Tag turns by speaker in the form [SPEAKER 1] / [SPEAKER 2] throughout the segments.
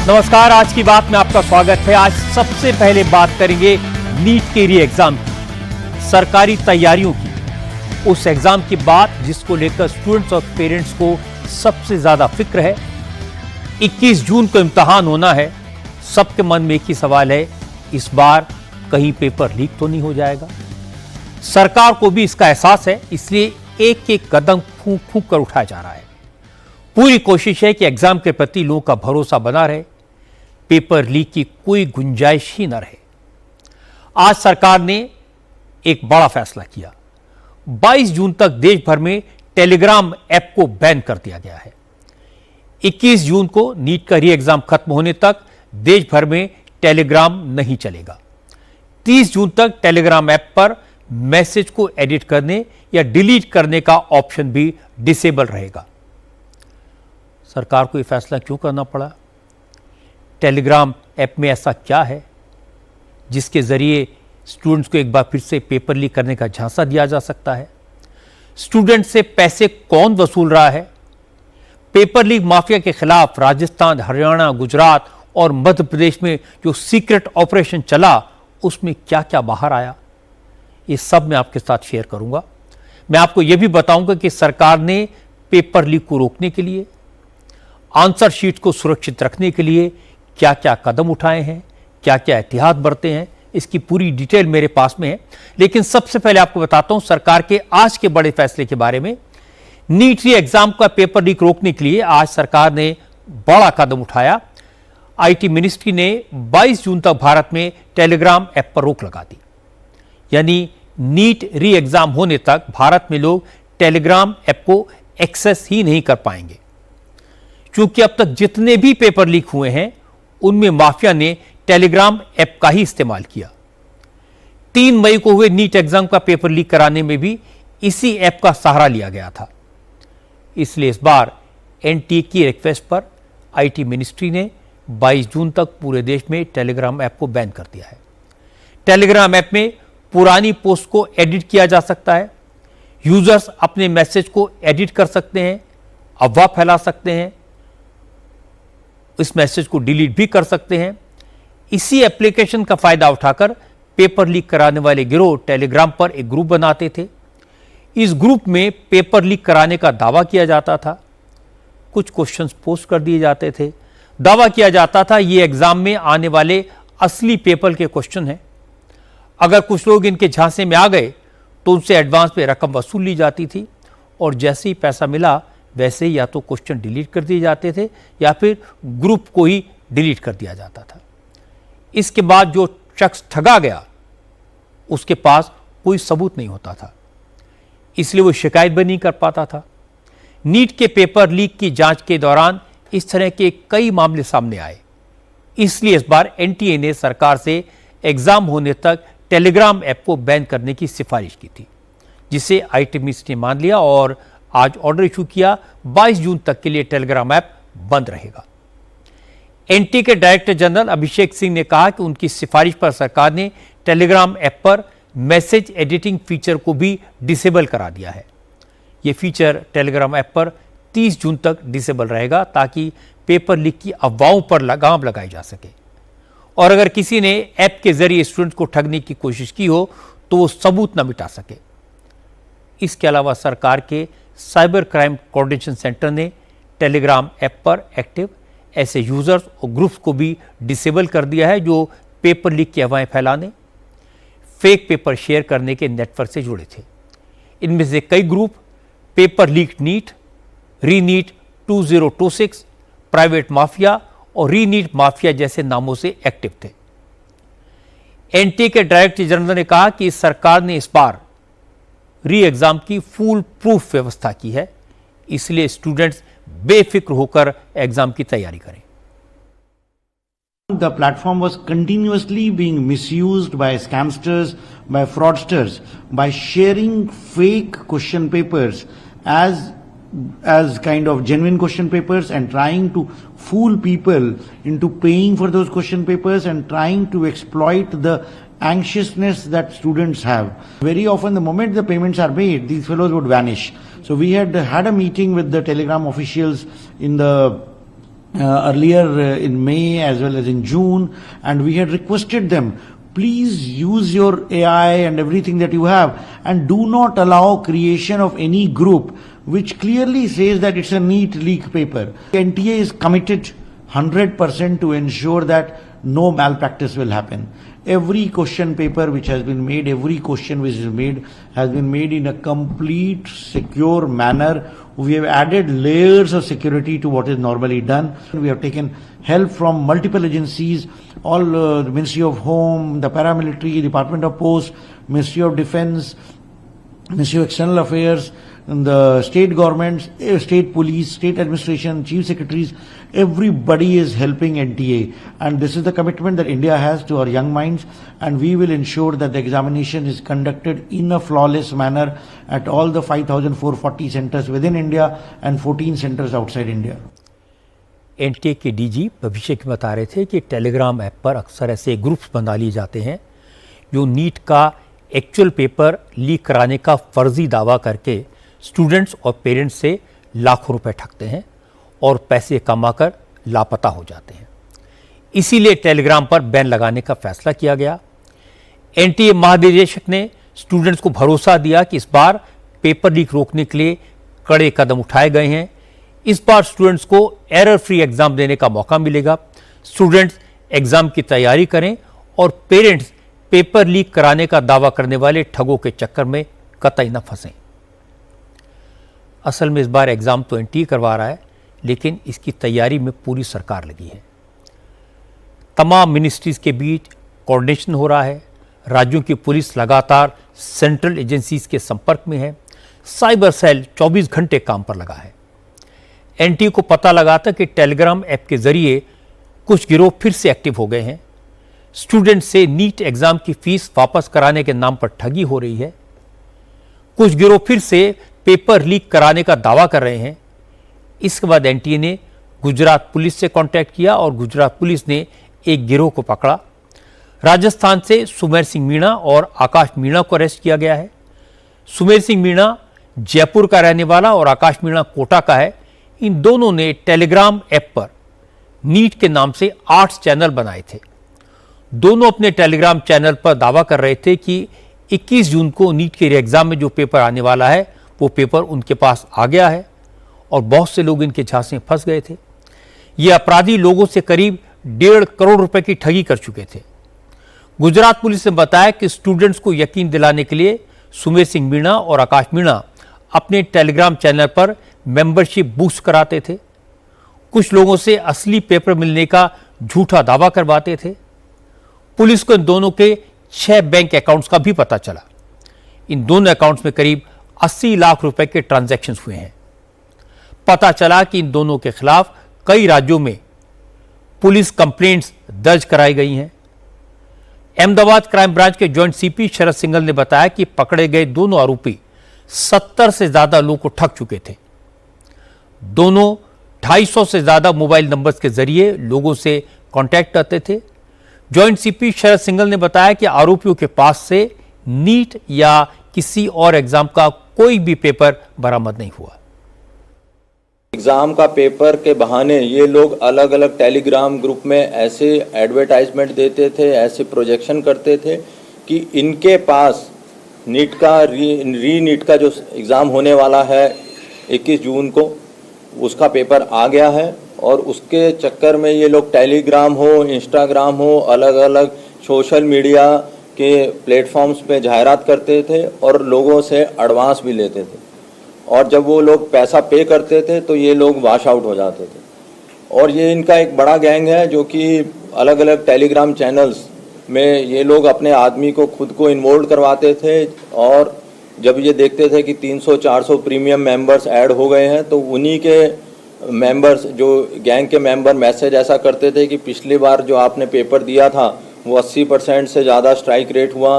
[SPEAKER 1] नमस्कार, आज की बात में आपका स्वागत है। आज सबसे पहले बात करेंगे नीट के री एग्जाम की, सरकारी तैयारियों की, उस एग्जाम की बात जिसको लेकर स्टूडेंट्स और पेरेंट्स को सबसे ज्यादा फिक्र है। 21 जून को इम्तिहान होना है। सबके मन में एक ही सवाल है, इस बार कहीं पेपर लीक तो नहीं हो जाएगा। सरकार को भी इसका एहसास है, इसलिए एक एक कदम फूंक फूंक कर उठाया जा रहा है। पूरी कोशिश है कि एग्जाम के प्रति लोगों का भरोसा बना रहे, पेपर लीक की कोई गुंजाइश ही न रहे। आज सरकार ने एक बड़ा फैसला किया। 22 जून तक देश भर में टेलीग्राम ऐप को बैन कर दिया गया है। 21 जून को नीट का री एग्जाम खत्म होने तक देश भर में टेलीग्राम नहीं चलेगा। 30 जून तक टेलीग्राम ऐप पर मैसेज को एडिट करने या डिलीट करने का ऑप्शन भी डिसेबल रहेगा। सरकार को यह फैसला क्यों करना पड़ा? टेलीग्राम ऐप में ऐसा क्या है जिसके जरिए स्टूडेंट्स को एक बार फिर से पेपर लीक करने का झांसा दिया जा सकता है? स्टूडेंट से पैसे कौन वसूल रहा है? पेपर लीक माफिया के खिलाफ राजस्थान, हरियाणा, गुजरात और मध्य प्रदेश में जो सीक्रेट ऑपरेशन चला, उसमें क्या क्या बाहर आया, ये सब मैं आपके साथ शेयर करूंगा। मैं आपको यह भी बताऊंगा कि सरकार ने पेपर लीक को रोकने के लिए, आंसर शीट को सुरक्षित रखने के लिए क्या क्या कदम उठाए हैं, क्या क्या एहतियात बरते हैं। इसकी पूरी डिटेल मेरे पास में है, लेकिन सबसे पहले आपको बताता हूं सरकार के आज के बड़े फैसले के बारे में। नीट री एग्जाम का पेपर लीक रोकने के लिए आज सरकार ने बड़ा कदम उठाया। आईटी मिनिस्ट्री ने 22 जून तक भारत में टेलीग्राम ऐप पर रोक लगा दी। यानी नीट री एग्जाम होने तक भारत में लोग टेलीग्राम ऐप को एक्सेस ही नहीं कर पाएंगे, क्योंकि अब तक जितने भी पेपर लीक हुए हैं उनमें माफिया ने टेलीग्राम ऐप का ही इस्तेमाल किया। 3 मई को हुए नीट एग्जाम का पेपर लीक कराने में भी इसी ऐप का सहारा लिया गया था। इसलिए इस बार एनटीए की रिक्वेस्ट पर आईटी मिनिस्ट्री ने 22 जून तक पूरे देश में टेलीग्राम ऐप को बैन कर दिया है। टेलीग्राम ऐप में पुरानी पोस्ट को एडिट किया जा सकता है। यूजर्स अपने मैसेज को एडिट कर सकते हैं, अफवाह फैला सकते हैं, इस मैसेज को डिलीट भी कर सकते हैं। इसी एप्लीकेशन का फायदा उठाकर पेपर लीक कराने वाले गिरोह टेलीग्राम पर एक ग्रुप बनाते थे। इस ग्रुप में पेपर लीक कराने का दावा किया जाता था। कुछ क्वेश्चंस पोस्ट कर दिए जाते थे। दावा किया जाता था ये एग्जाम में आने वाले असली पेपर के क्वेश्चन हैं। अगर कुछ लोग इनके झांसे में आ गए तो उनसे एडवांस में रकम वसूल ली जाती थी, और जैसे ही पैसा मिला वैसे ही या तो क्वेश्चन डिलीट कर दिए जाते थे या फिर ग्रुप को ही डिलीट कर दिया जाता था। इसके बाद जो शख्स ठगा गया उसके पास कोई सबूत नहीं होता था, इसलिए वो शिकायत भी नहीं कर पाता था। नीट के पेपर लीक की जांच के दौरान इस तरह के कई मामले सामने आए। इसलिए इस बार एनटीए ने सरकार से एग्जाम होने तक टेलीग्राम ऐप को बैन करने की सिफारिश की थी, जिसे आईटी मिनिस्ट्री ने मान लिया और आज ऑर्डर इशू किया। 22 जून तक के लिए टेलीग्राम ऐप बंद रहेगा। एनटीए के डायरेक्टर जनरल अभिषेक सिंह ने कहा कि उनकी सिफारिश पर सरकार ने टेलीग्राम ऐप पर मैसेज एडिटिंग फीचर को भी डिसेबल करा दिया है। यह फीचर टेलीग्राम ऐप पर 30 जून तक डिसेबल रहेगा, ताकि पेपर लीक की अफवाहों पर लगाम लगाई जा सके, और अगर किसी ने ऐप के जरिए स्टूडेंट को ठगने की कोशिश की हो तो वो सबूत न मिटा सके। इसके अलावा सरकार के साइबर क्राइम कोऑर्डिनेशन सेंटर ने टेलीग्राम ऐप पर एक्टिव ऐसे यूजर्स और ग्रुप्स को भी डिसेबल कर दिया है जो पेपर लीक की अफवाहें फैलाने, फेक पेपर शेयर करने के नेटवर्क से जुड़े थे। इनमें से कई ग्रुप पेपर लीक नीट, री नीट 2026, प्राइवेट माफिया और री नीट माफिया जैसे नामों से एक्टिव थे। एनटीए के डायरेक्टर जनरल ने कहा कि सरकार ने इस बार री एग्जाम की फुल प्रूफ व्यवस्था की है, इसलिए स्टूडेंट्स बेफिक्र होकर एग्जाम की तैयारी करें।
[SPEAKER 2] The platform was continuously being misused by scamsters, by fraudsters, by sharing fake question papers as kind of genuine question papers and trying to fool people into paying for those question papers and trying to exploit the anxiousness that students have. Very often the moment the payments are made, these fellows would vanish. So we had a meeting with the Telegram officials in the earlier in May as well as in June, and we had requested them, please use your AI and everything that you have, and do not allow creation of any group which clearly says that it's a NEET leak paper. NTA is committed 100% to ensure that no malpractice will happen. Every question paper which has been made, every question which is made has been made in a complete secure manner. We have added layers of security to what is normally done. We have taken help from multiple agencies, all the Ministry of Home, the Paramilitary, Department of Post, Ministry of Defence, Ministry of External Affairs, and the state governments, state police, state administration, chief secretaries, everybody is helping NTA. And this is the commitment that India has to our young minds, and we will ensure that the examination is conducted in a flawless manner at all the 5,440 centers within India and 14 centers outside India.
[SPEAKER 1] NTA के DG भविष्य की बता रहे थे कि Telegram app पर अक्सर ऐसे ग्रुप्स बना लिए जाते हैं जो नीट का एक्चुअल पेपर लीक कराने का फर्जी दावा करके स्टूडेंट्स और पेरेंट्स से लाखों रुपए ठगते हैं और पैसे कमाकर लापता हो जाते हैं। इसीलिए टेलीग्राम पर बैन लगाने का फैसला किया गया। एनटीए महानिदेशक ने स्टूडेंट्स को भरोसा दिया कि इस बार पेपर लीक रोकने के लिए कड़े कदम उठाए गए हैं। इस बार स्टूडेंट्स को एरर फ्री एग्जाम देने का मौका मिलेगा। स्टूडेंट्स एग्जाम की तैयारी करें और पेरेंट्स पेपर लीक कराने का दावा करने वाले ठगों के चक्कर में कतई न फंसें। असल में इस बार एग्जाम तो एनटीए करवा रहा है, लेकिन इसकी तैयारी में पूरी सरकार लगी है। तमाम मिनिस्ट्रीज के बीच कोऑर्डिनेशन हो रहा है। राज्यों की पुलिस लगातार सेंट्रल एजेंसीज के संपर्क में है। साइबर सेल 24 घंटे काम पर लगा है। एनटीए को पता लगा था कि टेलीग्राम ऐप के जरिए कुछ गिरोह फिर से एक्टिव हो गए हैं। स्टूडेंट से नीट एग्जाम की फीस वापस कराने के नाम पर ठगी हो रही है। कुछ गिरोह फिर से पेपर लीक कराने का दावा कर रहे हैं। इसके बाद एनटीए ने गुजरात पुलिस से कांटेक्ट किया और गुजरात पुलिस ने एक गिरोह को पकड़ा। राजस्थान से सुमेर सिंह मीणा और आकाश मीणा को अरेस्ट किया गया है। सुमेर सिंह मीणा जयपुर का रहने वाला और आकाश मीणा कोटा का है। इन दोनों ने टेलीग्राम ऐप पर नीट के नाम से 8 चैनल बनाए थे। दोनों अपने टेलीग्राम चैनल पर दावा कर रहे थे कि 21 जून को नीट के एग्जाम में जो पेपर आने वाला है वो पेपर उनके पास आ गया है और बहुत से लोग इनके झांसे में फंस गए थे। ये अपराधी लोगों से करीब 1.5 करोड़ रुपए की ठगी कर चुके थे। गुजरात पुलिस ने बताया कि स्टूडेंट्स को यकीन दिलाने के लिए सुमेर सिंह मीणा और आकाश मीणा अपने टेलीग्राम चैनल पर मेंबरशिप बूस्ट कराते थे। कुछ लोगों से असली पेपर मिलने का झूठा दावा करवाते थे। पुलिस को इन दोनों के 6 बैंक अकाउंट्स का भी पता चला। इन दोनों अकाउंट्स में करीब 80 लाख रुपए के ट्रांजैक्शंस हुए हैं। पता चला कि इन दोनों के खिलाफ कई राज्यों में पुलिस कंप्लेंट्स दर्ज कराई गई हैं। अहमदाबाद क्राइम ब्रांच के जॉइंट सीपी शरद सिंघल ने बताया कि पकड़े गए दोनों आरोपी 70 से ज्यादा लोगों को ठग चुके थे। दोनों 250 से ज्यादा मोबाइल नंबर्स के जरिए लोगों से कांटेक्ट करते थे। जॉइंट सीपी शरद सिंघल ने बताया कि आरोपियों के पास से नीट या किसी और एग्जाम का कोई भी पेपर बरामद नहीं हुआ।
[SPEAKER 3] एग्ज़ाम का पेपर के बहाने ये लोग अलग अलग टेलीग्राम ग्रुप में ऐसे एडवर्टाइजमेंट देते थे, ऐसे प्रोजेक्शन करते थे कि इनके पास नीट का री नीट का जो एग्ज़ाम होने वाला है 21 जून को, उसका पेपर आ गया है और उसके चक्कर में ये लोग टेलीग्राम हो, इंस्टाग्राम हो, अलग अलग सोशल मीडिया के प्लेटफॉर्म्स पे जाहिरात करते थे और लोगों से एडवांस भी लेते थे। और जब वो लोग पैसा पे करते थे तो ये लोग वॉश आउट हो जाते थे। और ये इनका एक बड़ा गैंग है जो कि अलग अलग टेलीग्राम चैनल्स में ये लोग अपने आदमी को खुद को इन्वॉल्व करवाते थे और जब ये देखते थे कि 300-400 प्रीमियम मेंबर्स ऐड हो गए हैं तो उन्हीं के मेंबर्स, जो गैंग के मेंबर मैसेज ऐसा करते थे कि पिछली बार जो आपने पेपर दिया था वो 80% से ज़्यादा स्ट्राइक रेट हुआ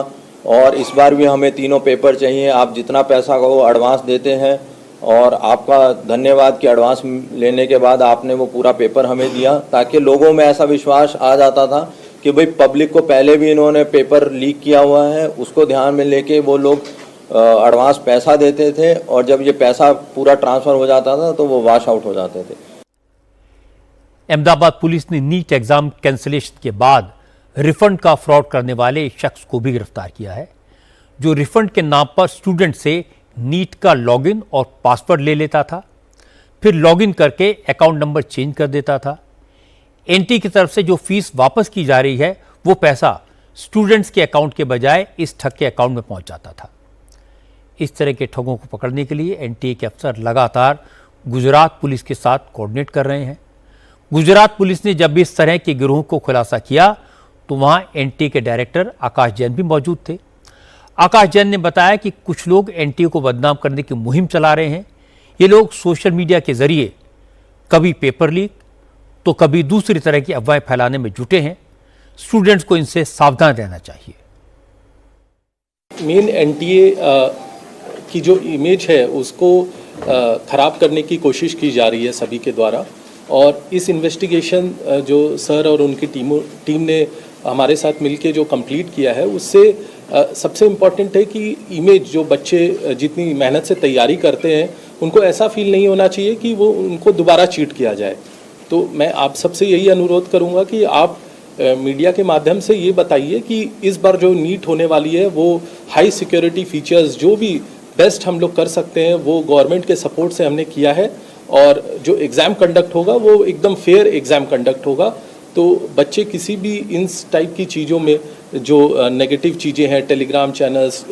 [SPEAKER 3] और इस बार भी हमें तीनों पेपर चाहिए, आप जितना पैसा को एडवांस देते हैं और आपका धन्यवाद कि एडवांस लेने के बाद आपने वो पूरा पेपर हमें दिया, ताकि लोगों में ऐसा विश्वास आ जाता था कि भाई पब्लिक को पहले भी इन्होंने पेपर लीक किया हुआ है, उसको ध्यान में लेके वो लोग एडवांस पैसा देते थे और जब ये पैसा पूरा ट्रांसफ़र हो जाता था तो वो वॉश आउट हो जाते थे।
[SPEAKER 1] अहमदाबाद पुलिस ने नीट एग्जाम कैंसिलेशन के बाद रिफंड का फ्रॉड करने वाले एक शख्स को भी गिरफ्तार किया है, जो रिफंड के नाम पर स्टूडेंट से नीट का लॉगिन और पासवर्ड ले लेता था, फिर लॉगिन करके अकाउंट नंबर चेंज कर देता था। एनटी की तरफ से जो फीस वापस की जा रही है वो पैसा स्टूडेंट्स के अकाउंट के बजाय इस ठग के अकाउंट में पहुंच जाता था। इस तरह के ठगों को पकड़ने के लिए एनटीए के अफसर लगातार गुजरात पुलिस के साथ कोऑर्डिनेट कर रहे हैं। गुजरात पुलिस ने जब इस तरह के गिरोह को खुलासा किया तो वहां एनटीए के डायरेक्टर आकाश जैन भी मौजूद थे। आकाश जैन ने बताया कि कुछ लोग एनटीए को बदनाम करने की मुहिम चला रहे हैं। ये लोग सोशल मीडिया के जरिए कभी पेपर लीक तो कभी दूसरी तरह की अफवाहें फैलाने में जुटे हैं। स्टूडेंट्स को इनसे सावधान रहना चाहिए।
[SPEAKER 4] मेन एनटीए की जो इमेज है उसको खराब करने की कोशिश की जा रही है सभी के द्वारा, और इस इन्वेस्टिगेशन जो सर और उनकी टीम ने हमारे साथ मिलके जो कंप्लीट किया है उससे सबसे इम्पॉर्टेंट है कि इमेज जो बच्चे जितनी मेहनत से तैयारी करते हैं उनको ऐसा फील नहीं होना चाहिए कि वो उनको दोबारा चीट किया जाए। तो मैं आप सबसे यही अनुरोध करूंगा कि आप मीडिया के माध्यम से ये बताइए कि इस बार जो नीट होने वाली है वो हाई सिक्योरिटी फीचर्स जो भी बेस्ट हम लोग कर सकते हैं वो गवर्नमेंट के सपोर्ट से हमने किया है, और जो एग्ज़ाम कंडक्ट होगा वो एकदम फेयर एग्ज़ाम कंडक्ट होगा। तो बच्चे किसी भी इन टाइप की चीज़ों में जो नेगेटिव चीज़ें हैं, टेलीग्राम चैनल्स,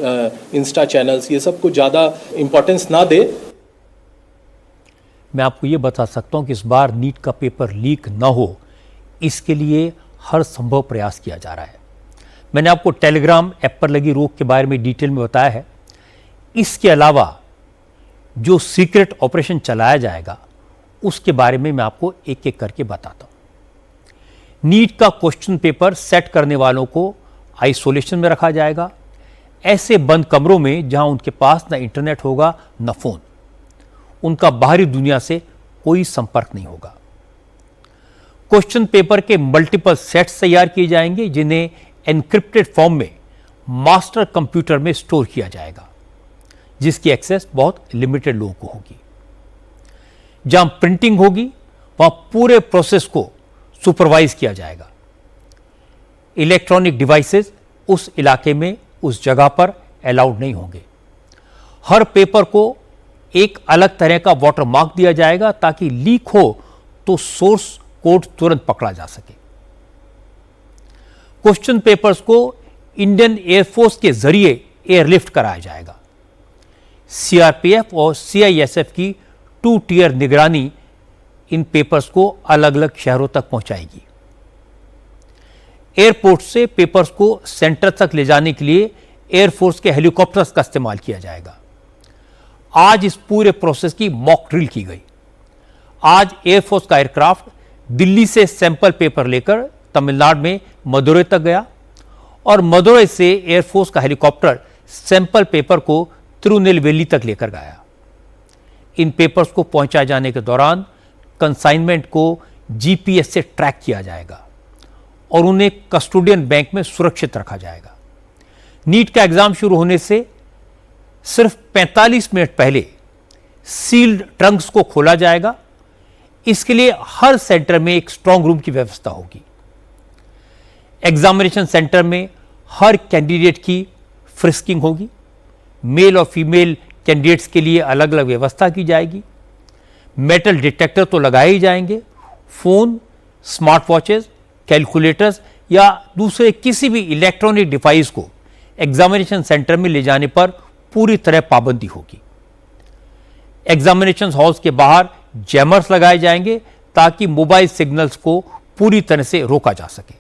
[SPEAKER 4] इंस्टा चैनल्स, ये सब को ज़्यादा इम्पोर्टेंस ना दे।
[SPEAKER 1] मैं आपको ये बता सकता हूँ कि इस बार नीट का पेपर लीक ना हो, इसके लिए हर संभव प्रयास किया जा रहा है। मैंने आपको टेलीग्राम ऐप पर लगी रोक के बारे में डिटेल में बताया है। इसके अलावा जो सीक्रेट ऑपरेशन चलाया जाएगा उसके बारे में मैं आपको एक एक करके बताता हूं। नीट का क्वेश्चन पेपर सेट करने वालों को आइसोलेशन में रखा जाएगा, ऐसे बंद कमरों में जहां उनके पास ना इंटरनेट होगा ना फोन। उनका बाहरी दुनिया से कोई संपर्क नहीं होगा। क्वेश्चन पेपर के मल्टीपल सेट्स तैयार किए जाएंगे जिन्हें एनक्रिप्टेड फॉर्म में मास्टर कंप्यूटर में स्टोर किया जाएगा, जिसकी एक्सेस बहुत लिमिटेड लोगों को होगी। जहां प्रिंटिंग होगी वहां पूरे प्रोसेस को सुपरवाइज किया जाएगा। इलेक्ट्रॉनिक डिवाइसेस उस इलाके में, उस जगह पर अलाउड नहीं होंगे। हर पेपर को एक अलग तरह का वाटरमार्क दिया जाएगा ताकि लीक हो तो सोर्स कोड तुरंत पकड़ा जा सके। क्वेश्चन पेपर्स को इंडियन एयरफोर्स के जरिए एयरलिफ्ट कराया जाएगा। सीआरपीएफ और सीआईएसएफ की 2 टियर निगरानी इन पेपर्स को अलग अलग शहरों तक पहुंचाएगी। एयरपोर्ट से पेपर्स को सेंटर तक ले जाने के लिए एयरफोर्स के हेलीकॉप्टर्स का इस्तेमाल किया जाएगा। आज इस पूरे प्रोसेस की मॉक ड्रिल की गई। आज एयरफोर्स का एयरक्राफ्ट दिल्ली से सैंपल पेपर लेकर तमिलनाडु में मदुरै तक गया और मदुरै से एयरफोर्स का हेलीकॉप्टर सैंपल पेपर को तिरुनेलवेली तक लेकर गया। इन पेपर्स को पहुंचाए जाने के दौरान कंसाइनमेंट को जीपीएस से ट्रैक किया जाएगा और उन्हें कस्टोडियन बैंक में सुरक्षित रखा जाएगा। नीट का एग्जाम शुरू होने से सिर्फ 45 मिनट पहले सील्ड ट्रंक्स को खोला जाएगा। इसके लिए हर सेंटर में एक स्ट्रांग रूम की व्यवस्था होगी। एग्जामिनेशन सेंटर में हर कैंडिडेट की फ्रिस्किंग होगी। मेल और फीमेल कैंडिडेट्स के लिए अलग अलग व्यवस्था की जाएगी। मेटल डिटेक्टर तो लगाए ही जाएंगे। फोन, स्मार्ट वॉचेस, कैलकुलेटर्स या दूसरे किसी भी इलेक्ट्रॉनिक डिवाइस को एग्जामिनेशन सेंटर में ले जाने पर पूरी तरह पाबंदी होगी। एग्जामिनेशन हॉल्स के बाहर जैमर्स लगाए जाएंगे ताकि मोबाइल सिग्नल्स को पूरी तरह से रोका जा सके।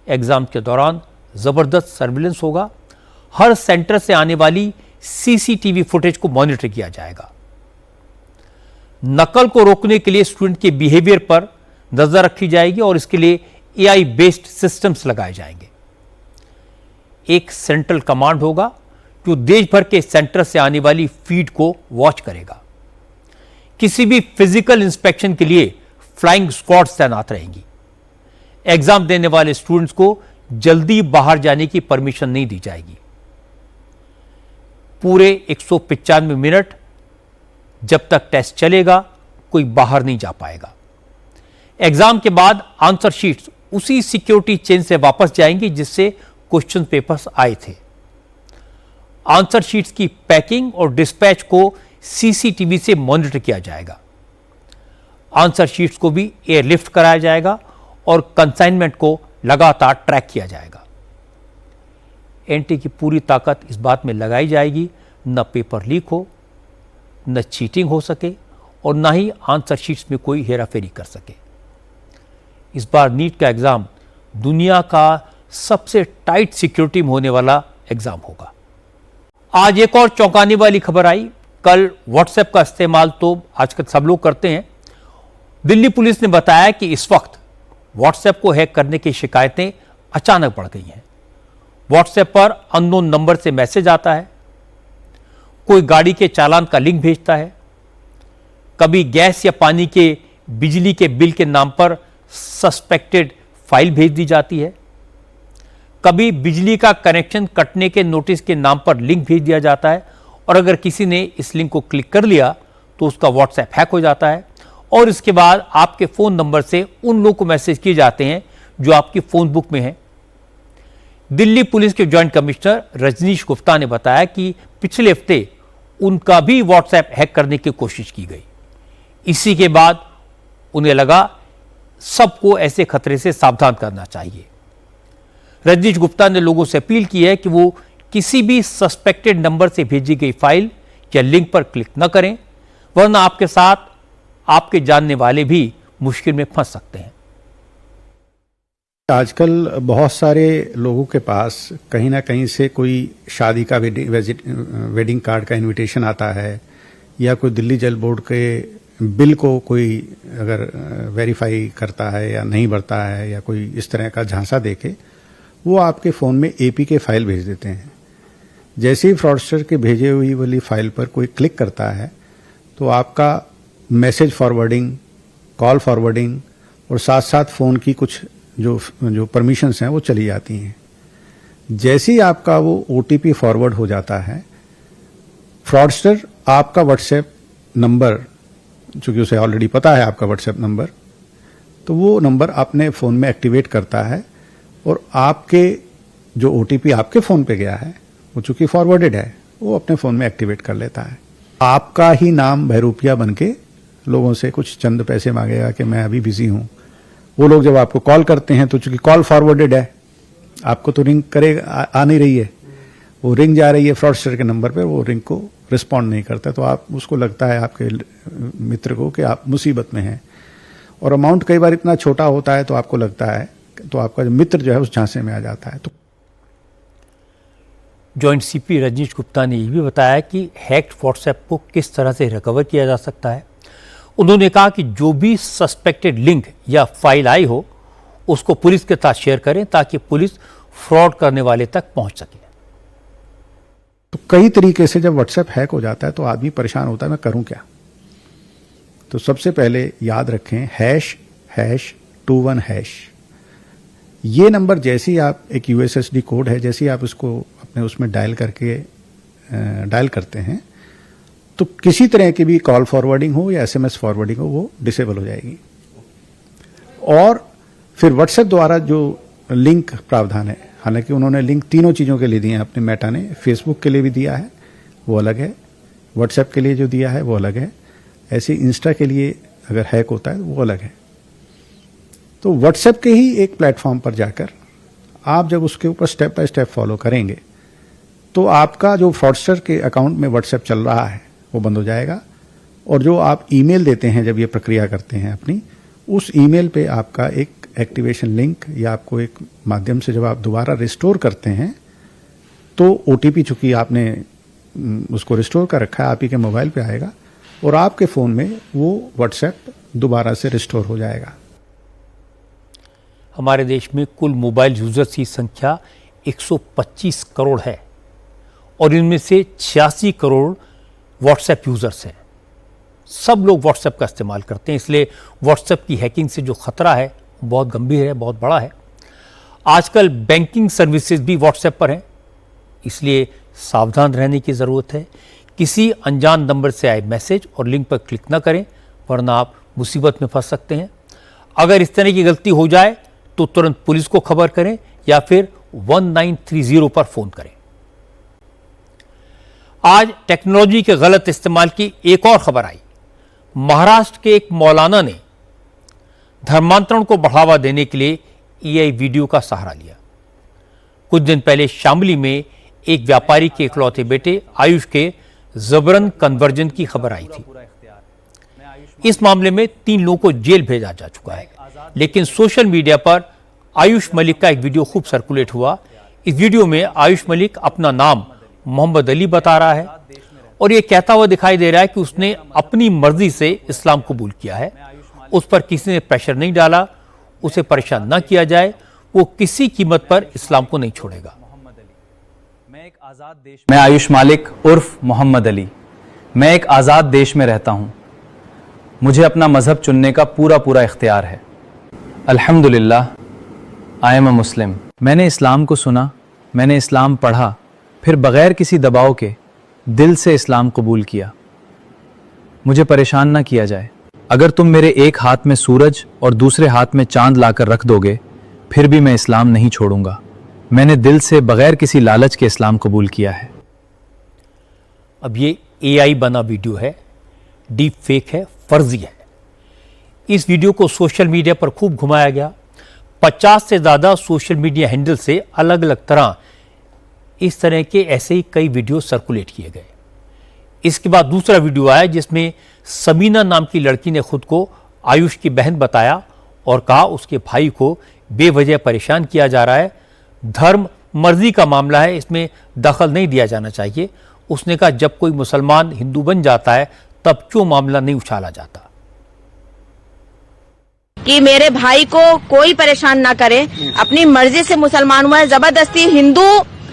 [SPEAKER 1] एग्जाम के दौरान जबरदस्त सर्विलेंस होगा। हर सेंटर से आने वाली सीसीटीवी फुटेज को मॉनिटर किया जाएगा। नकल को रोकने के लिए स्टूडेंट के बिहेवियर पर नजर रखी जाएगी और इसके लिए एआई बेस्ड सिस्टम्स लगाए जाएंगे। एक सेंट्रल कमांड होगा जो देश भर के सेंटर से आने वाली फीड को वॉच करेगा। किसी भी फिजिकल इंस्पेक्शन के लिए फ्लाइंग स्क्वाड्स तैनात रहेंगी। एग्जाम देने वाले स्टूडेंट्स को जल्दी बाहर जाने की परमिशन नहीं दी जाएगी। पूरे 195 मिनट जब तक टेस्ट चलेगा कोई बाहर नहीं जा पाएगा। एग्जाम के बाद आंसर शीट्स उसी सिक्योरिटी चेन से वापस जाएंगी जिससे क्वेश्चन पेपर्स आए थे। आंसर शीट्स की पैकिंग और डिस्पैच को सीसीटीवी से मॉनिटर किया जाएगा। आंसर शीट्स को भी एयरलिफ्ट कराया जाएगा और कंसाइनमेंट को लगातार ट्रैक किया जाएगा। एनटी की पूरी ताकत इस बात में लगाई जाएगी न पेपर लीक हो, न चीटिंग हो सके और न ही आंसर शीट्स में कोई हेराफेरी कर सके। इस बार नीट का एग्जाम दुनिया का सबसे टाइट सिक्योरिटी में होने वाला एग्जाम होगा। आज एक और चौंकाने वाली खबर आई। कल व्हाट्सएप का इस्तेमाल तो आजकल सब लोग करते हैं। दिल्ली पुलिस ने बताया कि इस वक्त व्हाट्सएप को हैक करने की शिकायतें अचानक बढ़ गई हैं। व्हाट्सएप पर अननोन नंबर से मैसेज आता है, कोई गाड़ी के चालान का लिंक भेजता है, कभी गैस या पानी के, बिजली के बिल के नाम पर सस्पेक्टेड फाइल भेज दी जाती है, कभी बिजली का कनेक्शन कटने के नोटिस के नाम पर लिंक भेज दिया जाता है और अगर किसी ने इस लिंक को क्लिक कर लिया तो उसका व्हाट्सएप हैक हो जाता है और इसके बाद आपके फोन नंबर से उन लोगों को मैसेज किए जाते हैं जो आपकी फोन बुक में हैं। दिल्ली पुलिस के जॉइंट कमिश्नर रजनीश गुप्ता ने बताया कि पिछले हफ्ते उनका भी व्हाट्सएप हैक करने की कोशिश की गई। इसी के बाद उन्हें लगा सबको ऐसे खतरे से सावधान करना चाहिए। रजनीश गुप्ता ने लोगों से अपील की है कि वो किसी भी सस्पेक्टेड नंबर से भेजी गई फाइल या लिंक पर क्लिक न करें, वरना आपके साथ आपके जानने वाले भी मुश्किल में फंस सकते हैं।
[SPEAKER 5] आजकल बहुत सारे लोगों के पास कहीं ना कहीं से कोई शादी का वेडिंग कार्ड का इनविटेशन आता है या कोई दिल्ली जल बोर्ड के बिल को कोई अगर वेरीफाई करता है या नहीं भरता है या कोई इस तरह का झांसा देके वो आपके फ़ोन में एपीके फाइल भेज देते हैं। जैसे ही फ्रॉडस्टर के भेजे हुई वाली फाइल पर कोई क्लिक करता है तो आपका मैसेज फॉरवर्डिंग, कॉल फॉरवर्डिंग और साथ साथ फ़ोन की कुछ जो परमिशंस हैं वो चली जाती हैं। जैसे ही आपका वो ओटीपी फॉरवर्ड हो जाता है, फ्रॉडस्टर आपका व्हाट्सएप नंबर, चूंकि उसे ऑलरेडी पता है आपका व्हाट्सएप नंबर, तो वो नंबर अपने फ़ोन में एक्टिवेट करता है और आपके जो ओटीपी आपके फ़ोन पे गया है वो चूंकि फॉरवर्डेड है वो अपने फ़ोन में एक्टिवेट कर लेता है। आपका ही नाम बहरूपिया बन के लोगों से कुछ चंद पैसे मांगेगा कि मैं अभी बिजी हूं। वो लोग जब आपको कॉल करते हैं तो चूंकि कॉल फॉरवर्डेड है, आपको तो रिंग करेगा, आ नहीं रही है, वो रिंग जा रही है फ्रॉडस्टर के नंबर पे, वो रिंग को रिस्पॉन्ड नहीं करता, तो आप उसको लगता है आपके मित्र को कि आप मुसीबत में हैं और अमाउंट कई बार इतना छोटा होता है तो आपको लगता है, तो आपका जो मित्र जो है उस झांसे में आ जाता है। तो
[SPEAKER 1] जॉइंट सीपी रजनीश गुप्ता ने यह भी बताया कि हैक्ड व्हाट्सएप को किस तरह से रिकवर किया जा सकता है। उन्होंने कहा कि जो भी सस्पेक्टेड लिंक या फाइल आई हो उसको पुलिस के साथ शेयर करें ताकि पुलिस फ्रॉड करने वाले तक पहुंच सके।
[SPEAKER 5] तो कई तरीके से जब व्हाट्सएप हैक हो जाता है तो आदमी परेशान होता है, मैं करूं क्या। तो सबसे पहले याद रखें ##21#। ये नंबर जैसे ही आप, एक यूएसएसडी कोड है, जैसे ही आप इसको अपने उसमें डायल करते हैं तो किसी तरह की भी कॉल फॉरवर्डिंग हो या एसएमएस फॉरवर्डिंग हो वो डिसेबल हो जाएगी। और फिर व्हाट्सएप द्वारा जो लिंक प्रावधान है, हालांकि उन्होंने लिंक तीनों चीज़ों के लिए दिए हैं, अपने मेटा ने फेसबुक के लिए भी दिया है वो अलग है, व्हाट्सएप के लिए जो दिया है वो अलग है, ऐसे इंस्टा के लिए अगर हैक होता है वो अलग है। तो व्हाट्सएप के ही एक प्लेटफॉर्म पर जाकर आप जब उसके ऊपर स्टेप बाय स्टेप फॉलो करेंगे तो आपका जो फ्रॉडस्टर के अकाउंट में व्हाट्सएप चल रहा है वो बंद हो जाएगा और जो आप ईमेल देते हैं जब ये प्रक्रिया करते हैं अपनी, उस ईमेल पे आपका एक एक्टिवेशन लिंक या आपको एक माध्यम से जब आप दोबारा रिस्टोर करते हैं तो ओटीपी चूंकि आपने उसको रिस्टोर कर रखा है आप ही के मोबाइल पे आएगा और आपके फ़ोन में वो व्हाट्सएप दोबारा से रिस्टोर हो जाएगा।
[SPEAKER 1] हमारे देश में कुल मोबाइल यूजर्स की संख्या 125 करोड़ है और इनमें से 86 करोड़ व्हाट्सएप यूजर्स हैं। सब लोग व्हाट्सएप का इस्तेमाल करते हैं, इसलिए व्हाट्सएप की हैकिंग से जो खतरा है बहुत गंभीर है, बहुत बड़ा है। आजकल बैंकिंग सर्विसेज भी व्हाट्सएप पर हैं, इसलिए सावधान रहने की ज़रूरत है। किसी अनजान नंबर से आए मैसेज और लिंक पर क्लिक न करें, वरना आप मुसीबत में फंस सकते हैं। अगर इस तरह की गलती हो जाए तो तुरंत पुलिस को खबर करें या फिर 1930 पर फोन करें। आज टेक्नोलॉजी के गलत इस्तेमाल की एक और खबर आई। महाराष्ट्र के एक मौलाना ने धर्मांतरण को बढ़ावा देने के लिए एआई वीडियो का सहारा लिया। कुछ दिन पहले शामली में एक व्यापारी के इकलौते बेटे आयुष के जबरन कन्वर्जन की खबर आई थी। इस मामले में 3 लोगों को जेल भेजा जा चुका है, लेकिन सोशल मीडिया पर आयुष मलिक का एक वीडियो खूब सर्कुलेट हुआ। इस वीडियो में आयुष मलिक अपना नाम मोहम्मद अली बता रहा है और यह कहता हुआ दिखाई दे रहा है कि उसने अपनी मर्जी से इस्लाम कबूल किया है। उस पर किसी ने प्रेशर नहीं डाला, उसे परेशान न किया जाए, वो किसी कीमत पर इस्लाम को नहीं छोड़ेगा।
[SPEAKER 6] मैं आयुष मालिक उर्फ मोहम्मद अली, मैं एक आज़ाद देश में रहता हूँ। मुझे अपना मजहब चुनने का पूरा इख्तियार है। अल्हम्दुलिल्लाह, आई एम अ मुस्लिम। मैंने इस्लाम को सुना, मैंने इस्लाम पढ़ा, फिर बगैर किसी दबाव के दिल से इस्लाम कबूल किया। मुझे परेशान ना किया जाए। अगर तुम मेरे एक हाथ में सूरज और दूसरे हाथ में चांद लाकर रख दोगे, फिर भी मैं इस्लाम नहीं छोड़ूंगा। मैंने दिल से बगैर किसी लालच के इस्लाम कबूल किया है।
[SPEAKER 1] अब ये एआई बना वीडियो है, डीप फेक है, फर्जी है। इस वीडियो को सोशल मीडिया पर खूब घुमाया गया। 50 से ज्यादा सोशल मीडिया हैंडल से अलग अलग तरह इस तरह के ऐसे ही कई वीडियो सर्कुलेट किए गए। इसके बाद दूसरा वीडियो आया जिसमें सबीना नाम की लड़की ने खुद को आयुष की बहन बताया और कहा उसके भाई को बेवजह परेशान किया जा रहा है, धर्म मर्जी का मामला है, इसमें दखल नहीं दिया जाना चाहिए। उसने कहा जब कोई मुसलमान हिंदू बन जाता है तब क्यों मामला नहीं उछाला जाता।
[SPEAKER 7] कि मेरे भाई को कोई परेशान ना करे, अपनी मर्जी से मुसलमान हुआ है, जबरदस्ती हिंदू,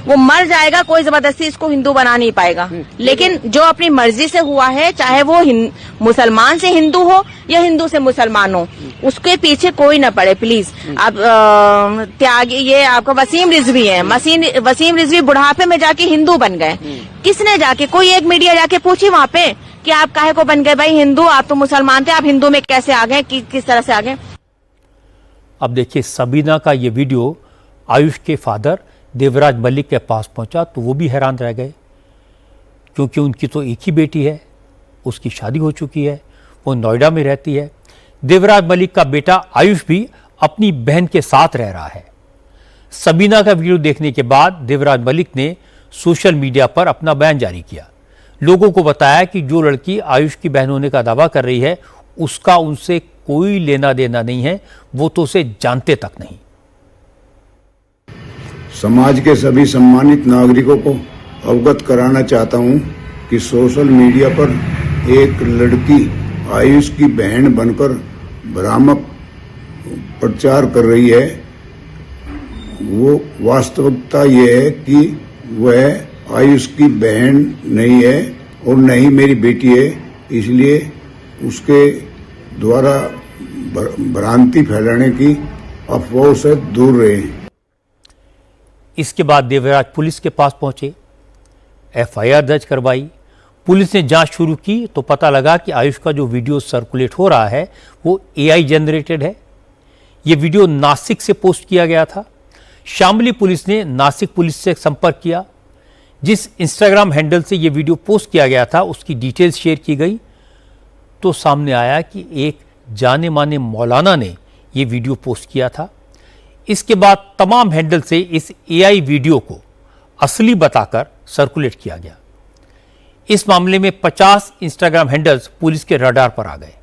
[SPEAKER 7] वो मर जाएगा, कोई जबरदस्ती इसको हिंदू बना नहीं पाएगा। लेकिन जो अपनी मर्जी से हुआ है, चाहे वो मुसलमान से हिंदू हो या हिंदू से मुसलमान हो, उसके पीछे कोई ना पड़े प्लीज। अब त्यागी ये आपका वसीम रिजवी है, वसीम रिजवी बुढ़ापे में जाके हिंदू बन गए। किसने जाके, कोई एक मीडिया जाके पूछी वहाँ पे कि आप काहे को बन गए भाई हिंदू, आप तो मुसलमान थे, आप हिंदू में कैसे आ गए, किस तरह से आ गए।
[SPEAKER 1] अब देखिए सबीना का ये वीडियो आयुष के फादर देवराज मलिक के पास पहुंचा तो वो भी हैरान रह गए, क्योंकि उनकी तो एक ही बेटी है, उसकी शादी हो चुकी है, वो नोएडा में रहती है। देवराज मलिक का बेटा आयुष भी अपनी बहन के साथ रह रहा है। सबीना का वीडियो देखने के बाद देवराज मलिक ने सोशल मीडिया पर अपना बयान जारी किया। लोगों को बताया कि जो लड़की आयुष की बहन होने का दावा कर रही है उसका उनसे कोई लेना देना नहीं है, वो तो उसे जानते तक नहीं।
[SPEAKER 8] समाज के सभी सम्मानित नागरिकों को अवगत कराना चाहता हूं कि सोशल मीडिया पर एक लड़की आयुष की बहन बनकर भ्रामक प्रचार कर रही है। वो वास्तविकता ये है कि वह आयुष की बहन नहीं है और न ही मेरी बेटी है, इसलिए उसके द्वारा भ्रांति फैलाने की अफवाहों से दूर रहें।
[SPEAKER 1] इसके बाद देवराज पुलिस के पास पहुंचे, एफआईआर दर्ज करवाई। पुलिस ने जांच शुरू की तो पता लगा कि आयुष का जो वीडियो सर्कुलेट हो रहा है वो एआई जनरेटेड है। ये वीडियो नासिक से पोस्ट किया गया था। शामली पुलिस ने नासिक पुलिस से संपर्क किया। जिस इंस्टाग्राम हैंडल से ये वीडियो पोस्ट किया गया था उसकी डिटेल्स शेयर की गई तो सामने आया कि एक जाने माने मौलाना ने ये वीडियो पोस्ट किया था। इसके बाद तमाम हैंडल से इस एआई वीडियो को असली बताकर सर्कुलेट किया गया। इस मामले में 50 इंस्टाग्राम हैंडल्स पुलिस के रडार पर आ गए।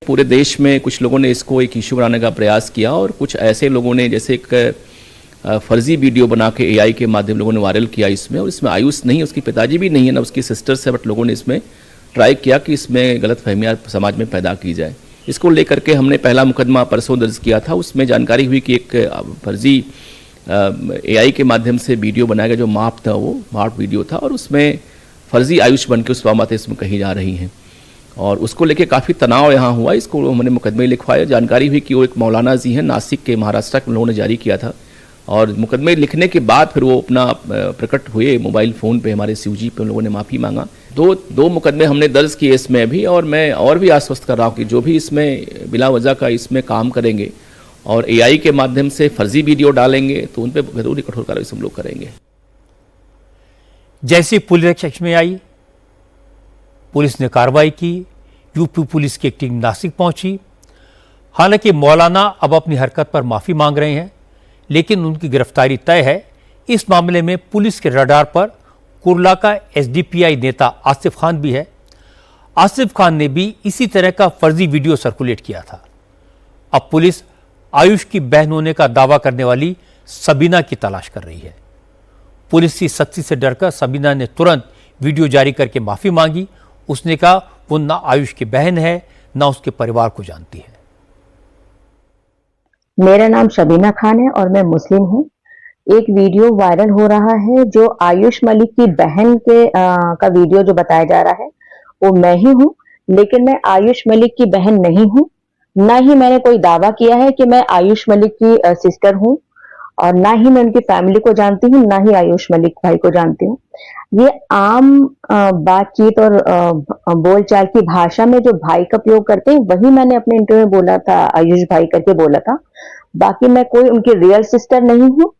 [SPEAKER 9] पूरे देश में कुछ लोगों ने इसको एक इशू बनाने का प्रयास किया और कुछ ऐसे लोगों ने जैसे एक फर्जी वीडियो बना के एआई के माध्यम लोगों ने वायरल किया इसमें, और इसमें आयुष नहीं, उसके पिताजी भी नहीं है, ना उसकी सिस्टर्स है, बट लोगों ने इसमें ट्राई किया कि इसमें गलत फहमियाँ समाज में पैदा की जाए। इसको लेकर के हमने पहला मुकदमा परसों दर्ज किया था। उसमें जानकारी हुई कि एक फर्जी एआई के माध्यम से वीडियो बनाया गया जो माप था, वो माप वीडियो था, और उसमें फर्जी आयुष बन के उस बातें इसमें कही जा रही हैं और उसको लेके काफ़ी तनाव यहाँ हुआ। इसको हमने मुकदमे लिखवाया। जानकारी हुई कि वो एक मौलाना जी हैं नासिक के, महाराष्ट्र के लोगों ने जारी किया था, और मुकदमे लिखने के बाद फिर वो अपना प्रकट हुए मोबाइल फ़ोन पे, हमारे सीओजी पे उन लोगों ने माफ़ी मांगा दो मुकदमे हमने दर्ज किए इसमें भी, और मैं और भी आश्वस्त कर रहा हूँ कि जो भी इसमें बिला वजह का इसमें काम करेंगे और एआई के माध्यम से फर्जी वीडियो डालेंगे तो उन पर जरूरी कठोर कार्रवाई हम लोग करेंगे।
[SPEAKER 1] जैसे पुलिस कक्ष में आई, पुलिस ने कार्रवाई की, यूपी पुलिस की एक टीम नासिक पहुंची। हालांकि मौलाना अब अपनी हरकत पर माफी मांग रहे हैं, लेकिन उनकी गिरफ्तारी तय है। इस मामले में पुलिस के रडार पर कुर्ला का एसडीपीआई नेता आसिफ खान भी है। आसिफ खान ने भी इसी तरह का फर्जी वीडियो सर्कुलेट किया था। अब पुलिस आयुष की बहन होने का दावा करने वाली सबीना की तलाश कर रही है। पुलिस की सख्ती से डरकर सबीना ने तुरंत वीडियो जारी करके माफी मांगी। उसने कहा वो ना आयुष की बहन है, ना उसके परिवार को जानती है।
[SPEAKER 10] मेरा नाम शबीना खान है और मैं मुस्लिम हूँ। एक वीडियो वायरल हो रहा है जो आयुष मलिक की बहन के का वीडियो जो बताया जा रहा है वो मैं ही हूँ, लेकिन मैं आयुष मलिक की बहन नहीं हूँ। ना ही मैंने कोई दावा किया है कि मैं आयुष मलिक की सिस्टर हूँ, और ना ही मैं उनकी फैमिली को जानती हूँ, ना ही आयुष मलिक भाई को जानती हूँ। ये आम बातचीत और बोलचाल की भाषा में जो भाई का प्रयोग करते हैं वही मैंने अपने इंटरव्यू में बोला था, आयुष भाई करके बोला था। बाकी मैं कोई उनकी रियल सिस्टर नहीं हूँ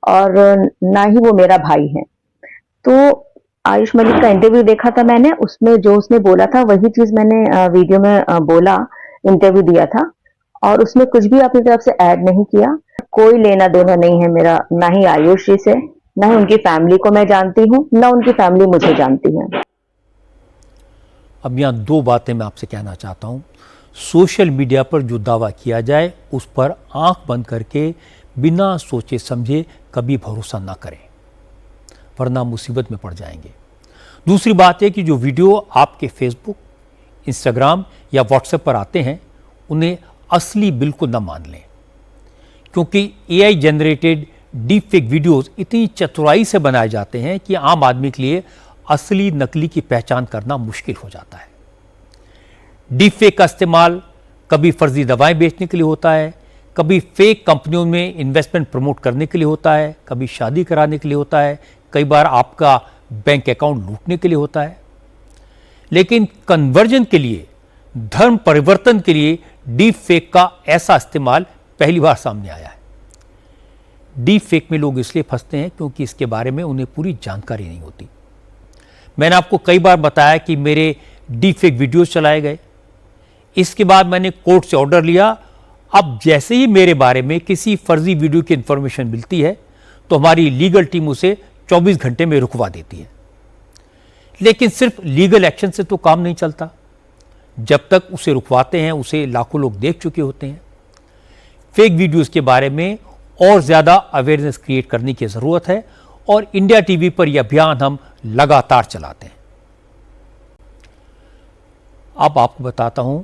[SPEAKER 10] और ना ही वो मेरा भाई है। तो आयुष मलिक का इंटरव्यू देखा था मैंने, उसमें जो उसने बोला था वही चीज मैंने वीडियो में बोला, इंटरव्यू दिया था, और उसमें कुछ भी अपनी तरफ से ऐड नहीं किया। कोई लेना देना नहीं है मेरा, ना ही आयुष जी से, ना ही उनकी फैमिली को मैं जानती हूँ, ना उनकी फैमिली मुझे जानती है।
[SPEAKER 1] अब यहाँ दो बातें मैं आपसे कहना चाहता हूँ। सोशल मीडिया पर जो दावा किया जाए उस पर आंख बंद करके बिना सोचे समझे कभी भरोसा ना करें, वरना मुसीबत में पड़ जाएंगे। दूसरी बात है कि जो वीडियो आपके फेसबुक, इंस्टाग्राम या व्हाट्सएप पर आते हैं उन्हें असली बिल्कुल न मान लें, क्योंकि AI generated deep fake videos इतनी चतुराई से बनाए जाते हैं कि आम आदमी के लिए असली नकली की पहचान करना मुश्किल हो जाता है। डीप फेक का इस्तेमाल कभी फर्जी दवाएं बेचने के लिए होता है, कभी फेक कंपनियों में इन्वेस्टमेंट प्रमोट करने के लिए होता है, कभी शादी कराने के लिए होता है, कई बार आपका बैंक अकाउंट लूटने के लिए होता है। लेकिन कन्वर्जन के लिए, धर्म परिवर्तन के लिए डीप फेक का ऐसा इस्तेमाल पहली बार सामने आया है। डीप फेक में लोग इसलिए फंसते हैं क्योंकि इसके बारे में उन्हें पूरी जानकारी नहीं होती। मैंने आपको कई बार बताया कि मेरे डीप फेक वीडियोस चलाए गए, इसके बाद मैंने कोर्ट से ऑर्डर लिया। अब जैसे ही मेरे बारे में किसी फर्जी वीडियो की इंफॉर्मेशन मिलती है तो हमारी लीगल टीम उसे 24 घंटे में रुकवा देती है। लेकिन सिर्फ लीगल एक्शन से तो काम नहीं चलता। जब तक उसे रुकवाते हैं उसे लाखों लोग देख चुके होते हैं। फेक वीडियोस के बारे में और ज्यादा अवेयरनेस क्रिएट करने की जरूरत है, और इंडिया टीवी पर यह अभियान हम लगातार चलाते हैं। अब आपको बताता हूं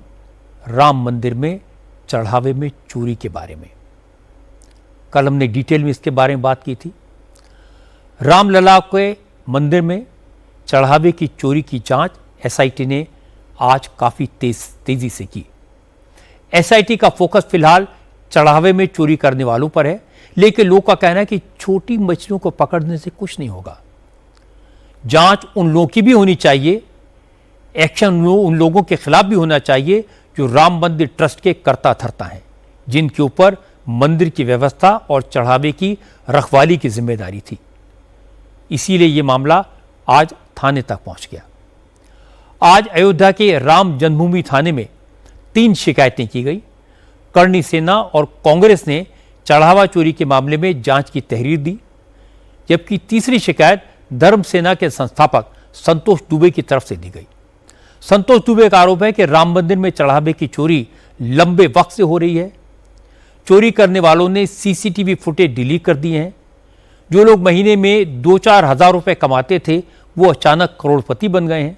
[SPEAKER 1] राम मंदिर में चढ़ावे में चोरी के बारे में। कल हमने डिटेल में इसके बारे में बात की थी। रामलला के मंदिर में चढ़ावे की चोरी की जांच एसआईटी ने आज काफी तेजी से की। एसआईटी का फोकस फिलहाल चढ़ावे में चोरी करने वालों पर है, लेकिन लोगों का कहना है कि छोटी मछलियों को पकड़ने से कुछ नहीं होगा। जांच उन लोगों की भी होनी चाहिए, एक्शन उन लोगों के खिलाफ भी होना चाहिए जो राम मंदिर ट्रस्ट के कर्ता धर्ता हैं, जिनके ऊपर मंदिर की व्यवस्था और चढ़ावे की रखवाली की जिम्मेदारी थी। इसीलिए यह मामला आज थाने तक पहुंच गया। आज अयोध्या के राम जन्मभूमि थाने में 3 शिकायतें की गई। करणी सेना और कांग्रेस ने चढ़ावा चोरी के मामले में जांच की तहरीर दी, जबकि तीसरी शिकायत धर्म सेना के संस्थापक संतोष दुबे की तरफ से दी गई। संतोष दुबे का आरोप है कि राम मंदिर में चढ़ावे की चोरी लंबे वक्त से हो रही है। चोरी करने वालों ने सीसीटीवी फुटेज डिलीट कर दिए हैं। जो लोग महीने में 2-4 हज़ार रुपए कमाते थे वो अचानक करोड़पति बन गए हैं।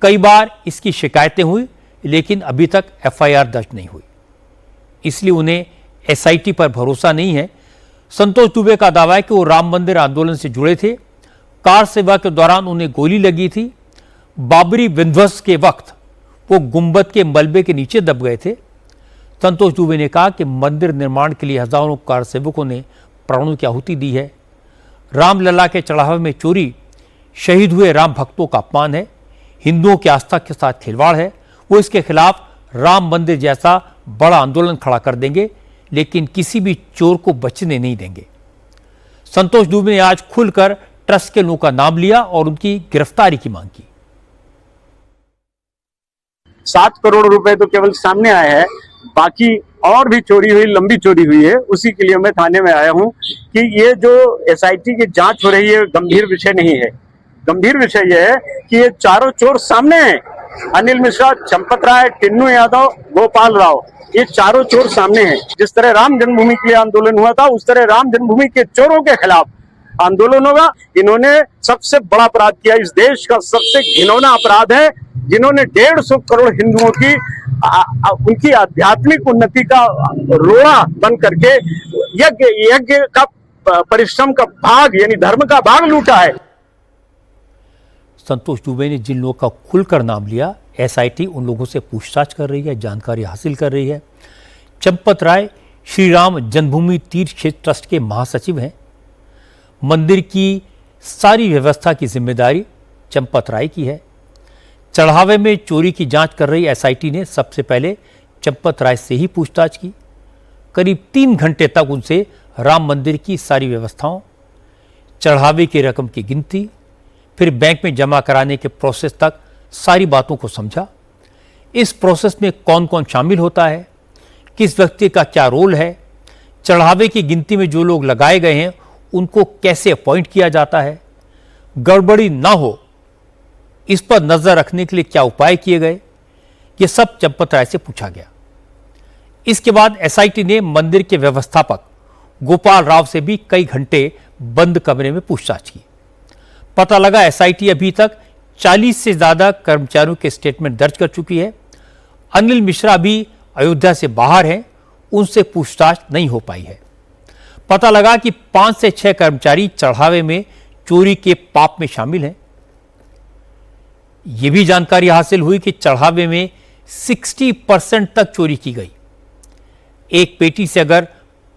[SPEAKER 1] कई बार इसकी शिकायतें हुई, लेकिन अभी तक एफआईआर दर्ज नहीं हुई, इसलिए उन्हें एसआईटी पर भरोसा नहीं है। संतोष दुबे का दावा है कि वो राम मंदिर आंदोलन से जुड़े थे। कार सेवा के दौरान उन्हें गोली लगी थी। बाबरी विध्वंस के वक्त वो गुंबद के मलबे के नीचे दब गए थे। संतोष दुबे ने कहा कि मंदिर निर्माण के लिए हजारों कार सेवकों ने प्राणों की आहुति दी है। रामलला के चढ़ावे में चोरी शहीद हुए राम भक्तों का अपमान है, हिंदुओं की आस्था के साथ खिलवाड़ है। वो इसके खिलाफ राम मंदिर जैसा बड़ा आंदोलन खड़ा कर देंगे, लेकिन किसी भी चोर को बचने नहीं देंगे। संतोष दुबे ने आज खुलकर ट्रस्ट के लोगों का नाम लिया और उनकी गिरफ्तारी की मांग की।
[SPEAKER 11] 7 करोड़ रुपए तो केवल सामने आए हैं, बाकी और भी चोरी हुई, लंबी चोरी हुई है। उसी के लिए मैं थाने में आया हूं कि ये जो एसआईटी की जांच हो रही है गंभीर विषय नहीं है। गंभीर विषय यह है कि ये चारों चोर सामने हैं। अनिल मिश्रा, चंपत राय, टिन्नू यादव, गोपाल राव, ये चारों चोर सामने हैं। जिस तरह राम जन्मभूमि के लिए आंदोलन हुआ था, उस तरह राम जन्मभूमि के चोरों के खिलाफ आंदोलन होगा। इन्होंने सबसे बड़ा अपराध किया, इस देश का सबसे घिनौना अपराध है, जिन्होंने 150 करोड़ हिंदुओं की उनकी आध्यात्मिक उन्नति का रोड़ा बन करके यज्ञ का परिश्रम का भाग यानी धर्म का भाग लूटा है।
[SPEAKER 1] संतोष दुबे ने जिन लोगों का खुलकर नाम लिया, एसआईटी उन लोगों से पूछताछ कर रही है, जानकारी हासिल कर रही है। चंपत राय श्री राम जन्मभूमि तीर्थ क्षेत्र ट्रस्ट के महासचिव हैं। मंदिर की सारी व्यवस्था की जिम्मेदारी चंपत राय की है। चढ़ावे में चोरी की जांच कर रही एसआईटी ने सबसे पहले चंपत राय से ही पूछताछ की। करीब 3 घंटे तक उनसे राम मंदिर की सारी व्यवस्थाओं, चढ़ावे की रकम की गिनती, फिर बैंक में जमा कराने के प्रोसेस तक सारी बातों को समझा। इस प्रोसेस में कौन कौन शामिल होता है, किस व्यक्ति का क्या रोल है, चढ़ावे की गिनती में जो लोग लगाए गए हैं उनको कैसे अपॉइंट किया जाता है, गड़बड़ी ना हो इस पर नजर रखने के लिए क्या उपाय किए गए, ये सब चंपत राय से पूछा गया। इसके बाद एसआईटी ने मंदिर के व्यवस्थापक गोपाल राव से भी कई घंटे बंद कमरे में पूछताछ की। पता लगा एसआईटी अभी तक 40 से ज्यादा कर्मचारियों के स्टेटमेंट दर्ज कर चुकी है। अनिल मिश्रा भी अयोध्या से बाहर हैं, उनसे पूछताछ नहीं हो पाई है। पता लगा कि 5 से 6 कर्मचारी चढ़ावे में चोरी के पाप में शामिल हैं। यह भी जानकारी हासिल हुई कि चढ़ावे में 60% तक चोरी की गई। एक पेटी से अगर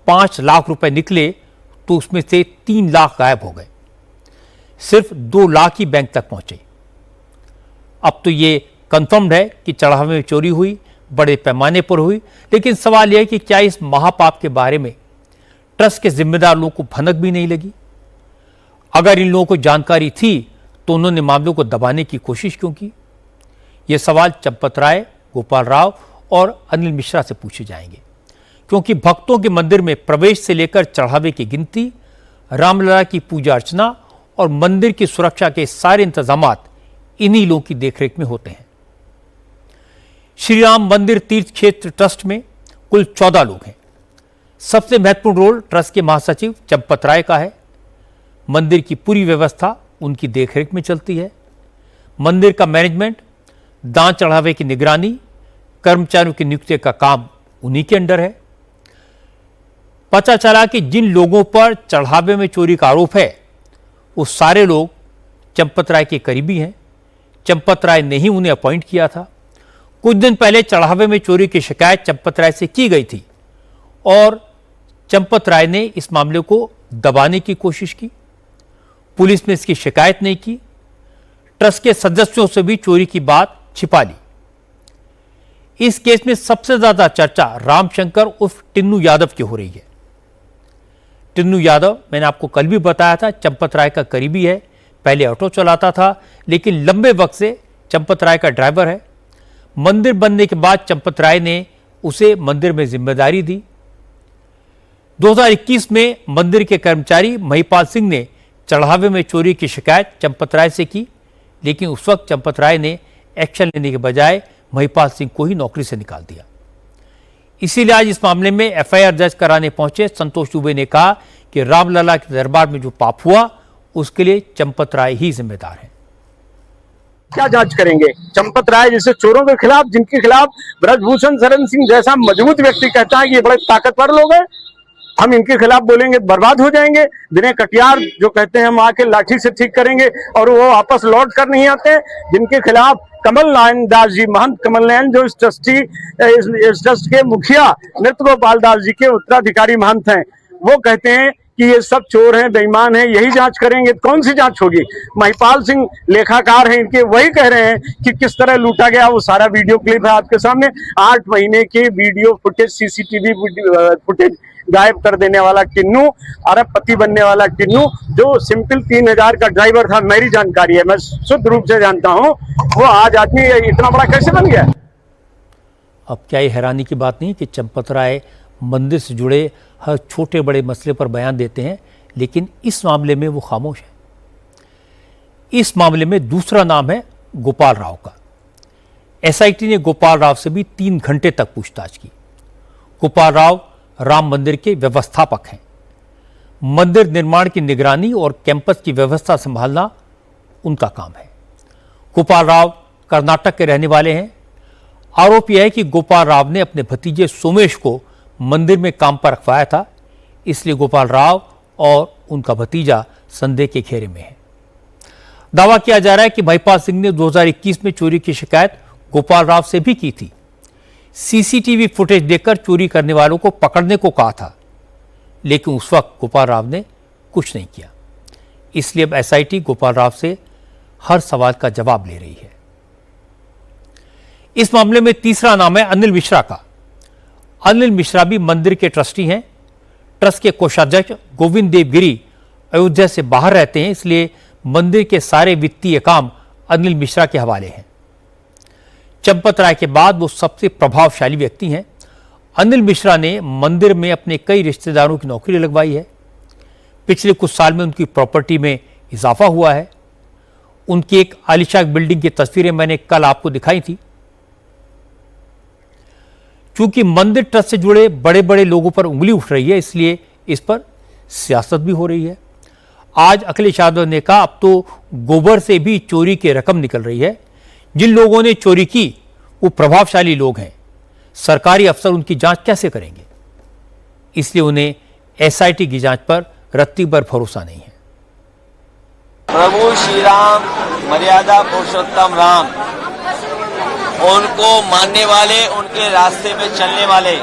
[SPEAKER 1] 5 लाख रुपए निकले तो उसमें से 3 लाख गायब हो गए, सिर्फ 2 लाख ही बैंक तक पहुंचे। अब तो ये कंफर्म्ड है कि चढ़ावे में चोरी हुई, बड़े पैमाने पर हुई, लेकिन सवाल यह है कि क्या इस महापाप के बारे में ट्रस्ट के जिम्मेदार लोगों को भनक भी नहीं लगी? अगर इन लोगों को जानकारी थी तो उन्होंने मामलों को दबाने की कोशिश क्यों की? ये सवाल चंपत राय, गोपाल राव और अनिल मिश्रा से पूछे जाएंगे, क्योंकि भक्तों के मंदिर में प्रवेश से लेकर चढ़ावे की गिनती, रामलला की पूजा अर्चना और मंदिर की सुरक्षा के सारे इंतजामात इन्हीं लोगों की देखरेख में होते हैं। श्री राम मंदिर तीर्थ क्षेत्र ट्रस्ट में कुल 14 लोग हैं। सबसे महत्वपूर्ण रोल ट्रस्ट के महासचिव चंपत राय का है। मंदिर की पूरी व्यवस्था उनकी देखरेख में चलती है। मंदिर का मैनेजमेंट, दान चढ़ावे की निगरानी, कर्मचारियों की नियुक्ति का काम उन्हीं के अंडर है। पता चला कि जिन लोगों पर चढ़ावे में चोरी का आरोप है वो सारे लोग चंपत राय के करीबी हैं। चंपत राय ने ही उन्हें अपॉइंट किया था। कुछ दिन पहले चढ़ावे में चोरी की शिकायत चंपत राय से की गई थी और चंपत राय ने इस मामले को दबाने की कोशिश की। पुलिस ने इसकी शिकायत नहीं की। ट्रस्ट के सदस्यों से भी चोरी की बात छिपा ली। इस केस में सबसे ज्यादा चर्चा रामशंकर उर्फ टिन्नू यादव की हो रही है। टिन्नू यादव, मैंने आपको कल भी बताया था, चंपत राय का करीबी है। पहले ऑटो चलाता था, लेकिन लंबे वक्त से चंपत राय का ड्राइवर है। मंदिर बनने के बाद चंपत राय ने उसे मंदिर में जिम्मेदारी दी। 2021 में मंदिर के कर्मचारी महिपाल सिंह ने चढ़ावे में चोरी की शिकायत चंपत राय से की, लेकिन उस वक्त चंपत राय ने एक्शन लेने के बजाय महिपाल सिंह को ही नौकरी से निकाल दिया। इसीलिए आज इस मामले में एफआईआर दर्ज कराने पहुंचे संतोष दुबे ने कहा कि रामलला के दरबार में जो पाप हुआ उसके लिए चंपत राय ही जिम्मेदार है।
[SPEAKER 11] क्या जांच करेंगे? चंपत राय जैसे चोरों के खिलाफ, जिनके खिलाफ ब्रजभूषण शरण सिंह जैसा मजबूत व्यक्ति कहता है कि ये बड़े ताकतवर लोग हैं, हम इनके खिलाफ बोलेंगे बर्बाद हो जाएंगे। विनय कटियार जो कहते हैं हम आके लाठी से ठीक करेंगे और वो वापस लौट कर नहीं आते। जिनके खिलाफ कमल नारायण दास जी, महंत कमल नारायण, जो इस ट्रस्ट के मुखिया नृत्य गोपाल दास जी के उत्तराधिकारी महंत हैं, वो कहते हैं कि ये सब चोर हैं, बेईमान हैं, यही जांच करेंगे तो कौन सी जांच होगी? महिपाल सिंह लेखाकार हैं इनके, वही कह रहे हैं कि किस तरह लूटा गया। वो सारा वीडियो क्लिप है आपके सामने, 8 महीने के वीडियो फुटेज, सीसीटीवी फुटेज गायब कर देने वाला किन्नू, अरबपति बनने वाला किन्नू, जो सिंपल 3000 का ड्राइवर था, मेरी जानकारी है, मैं शुद्ध रूप से जानता हूं, वो आज आदमी इतना बड़ा कैसे बन गया?
[SPEAKER 1] अब क्या ये हैरानी की बात नहीं कि चंपत राय मंदिर से जुड़े हर छोटे बड़े मसले पर बयान देते हैं, लेकिन इस मामले में वो खामोश है। इस मामले में दूसरा नाम है गोपाल राव का। एसआईटी ने गोपाल राव से भी 3 घंटे तक पूछताछ की। गोपाल राव राम मंदिर के व्यवस्थापक हैं। मंदिर निर्माण की निगरानी और कैंपस की व्यवस्था संभालना उनका काम है। गोपाल राव कर्नाटक के रहने वाले हैं। आरोप यह है कि गोपाल राव ने अपने भतीजे सोमेश को मंदिर में काम पर रखवाया था, इसलिए गोपाल राव और उनका भतीजा संदेह के घेरे में है। दावा किया जा रहा है कि महिपाल सिंह ने 2021 में चोरी की शिकायत गोपाल राव से भी की थी। सीसीटीवी फुटेज देखकर चोरी करने वालों को पकड़ने को कहा था, लेकिन उस वक्त गोपाल राव ने कुछ नहीं किया। इसलिए अब एसआईटी गोपाल राव से हर सवाल का जवाब ले रही है। इस मामले में तीसरा नाम है अनिल मिश्रा का। अनिल मिश्रा भी मंदिर के ट्रस्टी हैं। ट्रस्ट के कोषाध्यक्ष गोविंद देवगिरी अयोध्या से बाहर रहते हैं, इसलिए मंदिर के सारे वित्तीय काम अनिल मिश्रा के हवाले हैं। चंपत राय के बाद वो सबसे प्रभावशाली व्यक्ति हैं। अनिल मिश्रा ने मंदिर में अपने कई रिश्तेदारों की नौकरी लगवाई है। पिछले कुछ साल में उनकी प्रॉपर्टी में इजाफा हुआ है। उनकी एक आलीशान बिल्डिंग की तस्वीरें मैंने कल आपको दिखाई थी। चूंकि मंदिर ट्रस्ट से जुड़े बड़े बड़े लोगों पर उंगली उठ रही है, इसलिए इस पर सियासत भी हो रही है। आज अखिलेश यादव ने कहा अब तो गोबर से भी चोरी की रकम निकल रही है। जिन लोगों ने चोरी की वो प्रभावशाली लोग हैं, सरकारी अफसर उनकी जांच कैसे करेंगे? इसलिए उन्हें एसआईटी की जांच पर रत्ती भर भरोसा नहीं है।
[SPEAKER 3] प्रभु श्री राम, मर्यादा पुरुषोत्तम राम, उनको मानने वाले, उनके रास्ते पे चलने वाले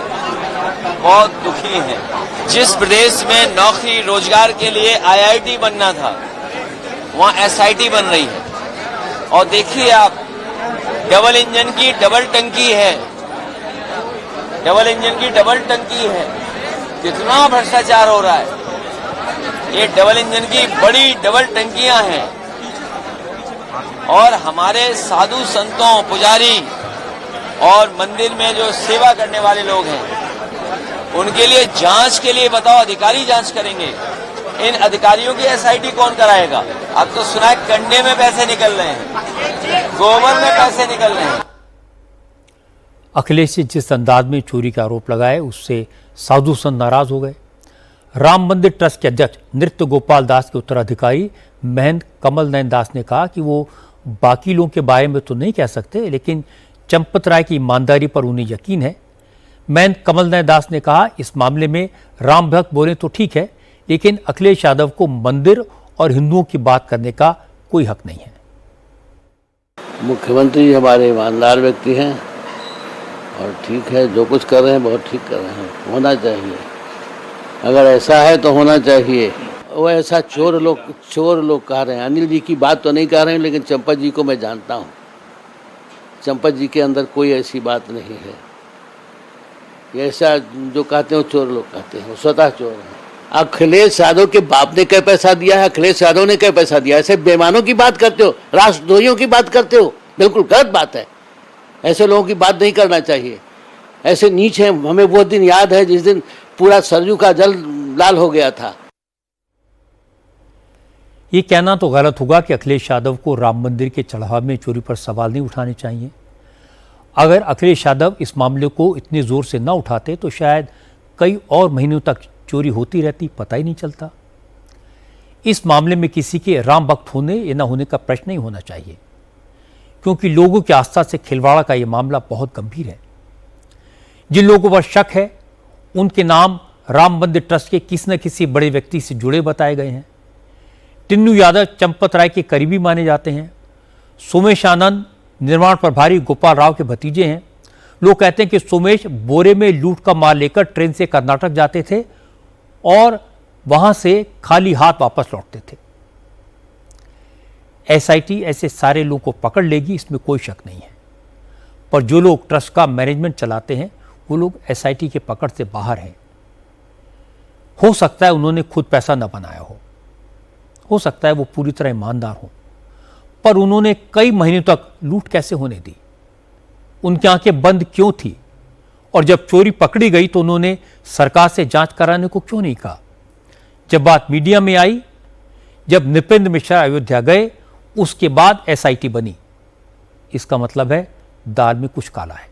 [SPEAKER 3] बहुत दुखी हैं। जिस प्रदेश में नौकरी रोजगार के लिए आईआईटी बनना था, वहां एसआईटी बन रही है। और देखिए आप, डबल इंजन की डबल टंकी है, डबल इंजन की डबल टंकी है। कितना भ्रष्टाचार हो रहा है। ये डबल इंजन की बड़ी डबल टंकियां हैं। और हमारे साधु संतों, पुजारी और मंदिर में जो सेवा करने वाले लोग हैं, उनके लिए जांच के लिए बताओ, अधिकारी जांच करेंगे। इन अधिकारियों की एसआईटी कौन कराएगा? अब तो सुना है कंडे में पैसे निकल रहे हैं, गोबर में पैसे निकल रहे हैं।
[SPEAKER 1] अखिलेश ने जिस अंदाज में चोरी का आरोप लगाए, उससे साधु संत नाराज हो गए। राम मंदिर ट्रस्ट के अध्यक्ष नृत्य गोपाल दास के उत्तराधिकारी महंत कमल नयन दास ने कहा कि वो बाकी लोगों के बारे में तो नहीं कह सकते, लेकिन चंपत राय की ईमानदारी पर उन्हें यकीन है। महंत कमल नयन दास ने कहा इस मामले में राम भक्त बोले तो ठीक है, लेकिन अखिलेश यादव को मंदिर और हिंदुओं की बात करने का कोई हक नहीं है।
[SPEAKER 12] मुख्यमंत्री हमारे ईमानदार व्यक्ति हैं और ठीक है, जो कुछ कर रहे हैं बहुत ठीक कर रहे हैं, होना चाहिए। अगर ऐसा है तो होना चाहिए। वो ऐसा चोर लोग कह रहे हैं। अनिल जी की बात तो नहीं कह रहे हैं, लेकिन चंपत जी को मैं जानता हूँ। चंपत जी के अंदर कोई ऐसी बात नहीं है। ये ऐसा जो कहते हैं चोर लोग कहते हैं, वो स्वतः चोर हैं। अखिलेश यादव के बाप ने क्या पैसा दिया है? अखिलेश यादव ने क्या पैसा दिया? ऐसे बेईमानों की बात करते हो, राष्ट्रद्रोहियों की बात करते हो, बिल्कुल गलत बात है। ऐसे लोगों की बात नहीं करना चाहिए। ऐसे नीच हैं। हमें वो दिन याद है जिस दिन पूरा सरयू का जल लाल हो गया था।
[SPEAKER 1] ये कहना तो गलत होगा कि अखिलेश यादव को राम मंदिर के चढ़ावा में चोरी पर सवाल नहीं उठाने चाहिए। अगर अखिलेश यादव इस मामले को इतने जोर से न उठाते तो शायद कई और महीनों तक चोरी होती रहती, पता ही नहीं चलता। इस मामले में किसी के राम भक्त होने या न होने का प्रश्न नहीं होना चाहिए, क्योंकि लोगों की आस्था से खिलवाड़ का यह मामला बहुत गंभीर है। जिन लोगों पर शक है उनके नाम राम मंदिर ट्रस्ट के किसी न किसी बड़े व्यक्ति से जुड़े बताए गए हैं। टिन्नू यादव चंपत राय के करीबी माने जाते हैं। सोमेश आनंद निर्माण प्रभारी गोपाल राव के भतीजे हैं। लोग कहते हैं कि सोमेश बोरे में लूट का माल लेकर ट्रेन से कर्नाटक जाते थे और वहां से खाली हाथ वापस लौटते थे। एसआईटी ऐसे सारे लोगों को पकड़ लेगी, इसमें कोई शक नहीं है, पर जो लोग ट्रस्ट का मैनेजमेंट चलाते हैं वो लोग एसआईटी के पकड़ से बाहर हैं। हो सकता है उन्होंने खुद पैसा न बनाया हो सकता है वो पूरी तरह ईमानदार हो, पर उन्होंने कई महीनों तक लूट कैसे होने दी? उनकी आंखें बंद क्यों थी? और जब चोरी पकड़ी गई तो उन्होंने सरकार से जांच कराने को क्यों नहीं कहा? जब बात मीडिया में आई, जब नृपेंद्र मिश्रा अयोध्या गए, उसके बाद एसआईटी बनी। इसका मतलब है दाल में कुछ काला है।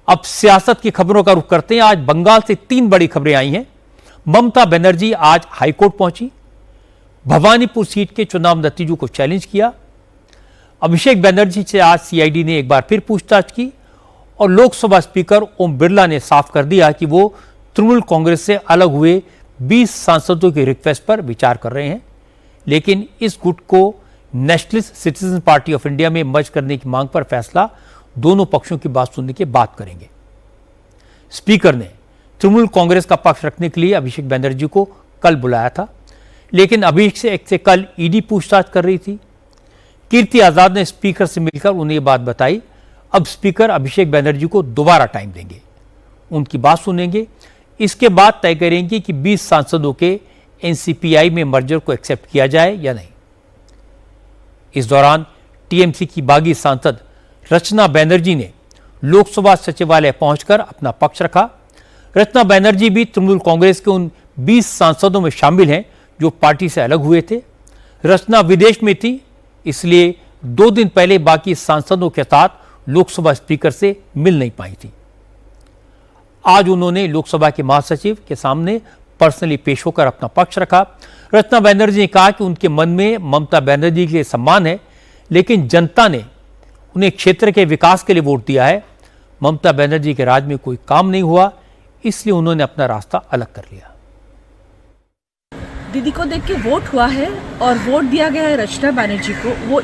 [SPEAKER 1] अब सियासत की खबरों का रुख करते हैं। आज बंगाल से 3 बड़ी खबरें आई हैं। ममता बनर्जी आज हाईकोर्ट पहुंची, भवानीपुर सीट के चुनाव नतीजों को चैलेंज किया। अभिषेक बनर्जी से आज सीआईडी ने एक बार फिर पूछताछ की और लोकसभा स्पीकर ओम बिरला ने साफ कर दिया कि वो तृणमूल कांग्रेस से अलग हुए 20 सांसदों की रिक्वेस्ट पर विचार कर रहे हैं, लेकिन इस गुट को nationalist citizen party of India में मर्ज करने की मांग पर फैसला दोनों पक्षों की बात सुनने के बाद करेंगे। स्पीकर ने तृणमूल कांग्रेस का पक्ष रखने के लिए अभिषेक बनर्जी को कल बुलाया था, लेकिन अभिषेक से कल ईडी पूछताछ कर रही थी। कीर्ति आजाद ने स्पीकर से मिलकर उन्हें ये बात बताई। अब स्पीकर अभिषेक बनर्जी को दोबारा टाइम देंगे, उनकी बात सुनेंगे, इसके बाद तय करेंगे कि 20 सांसदों के एनसीपीआई में मर्जर को एक्सेप्ट किया जाए या नहीं। इस दौरान टीएमसी की बागी सांसद रचना बनर्जी ने लोकसभा सचिवालय पहुंचकर अपना पक्ष रखा। रचना बनर्जी भी तृणमूल कांग्रेस के उन 20 सांसदों में शामिल हैं जो पार्टी से अलग हुए थे। रचना विदेश में थी, इसलिए 2 दिन पहले बाकी सांसदों के साथ लोकसभा स्पीकर से मिल नहीं पाई थी। आज उन्होंने लोकसभा के महासचिव के सामने पर्सनली पेश होकर अपना पक्ष रखा। रचना बनर्जी ने कहा कि उनके मन में ममता बनर्जी के लिए सम्मान है, लेकिन जनता ने उन्हें क्षेत्र के विकास के लिए वोट दिया है। ममता बनर्जी के राज में कोई काम नहीं हुआ, इसलिए उन्होंने अपना रास्ता अलग कर लिया।
[SPEAKER 13] दीदी को देख के वोट हुआ है और वोट दिया गया है रचना बनर्जी को। वो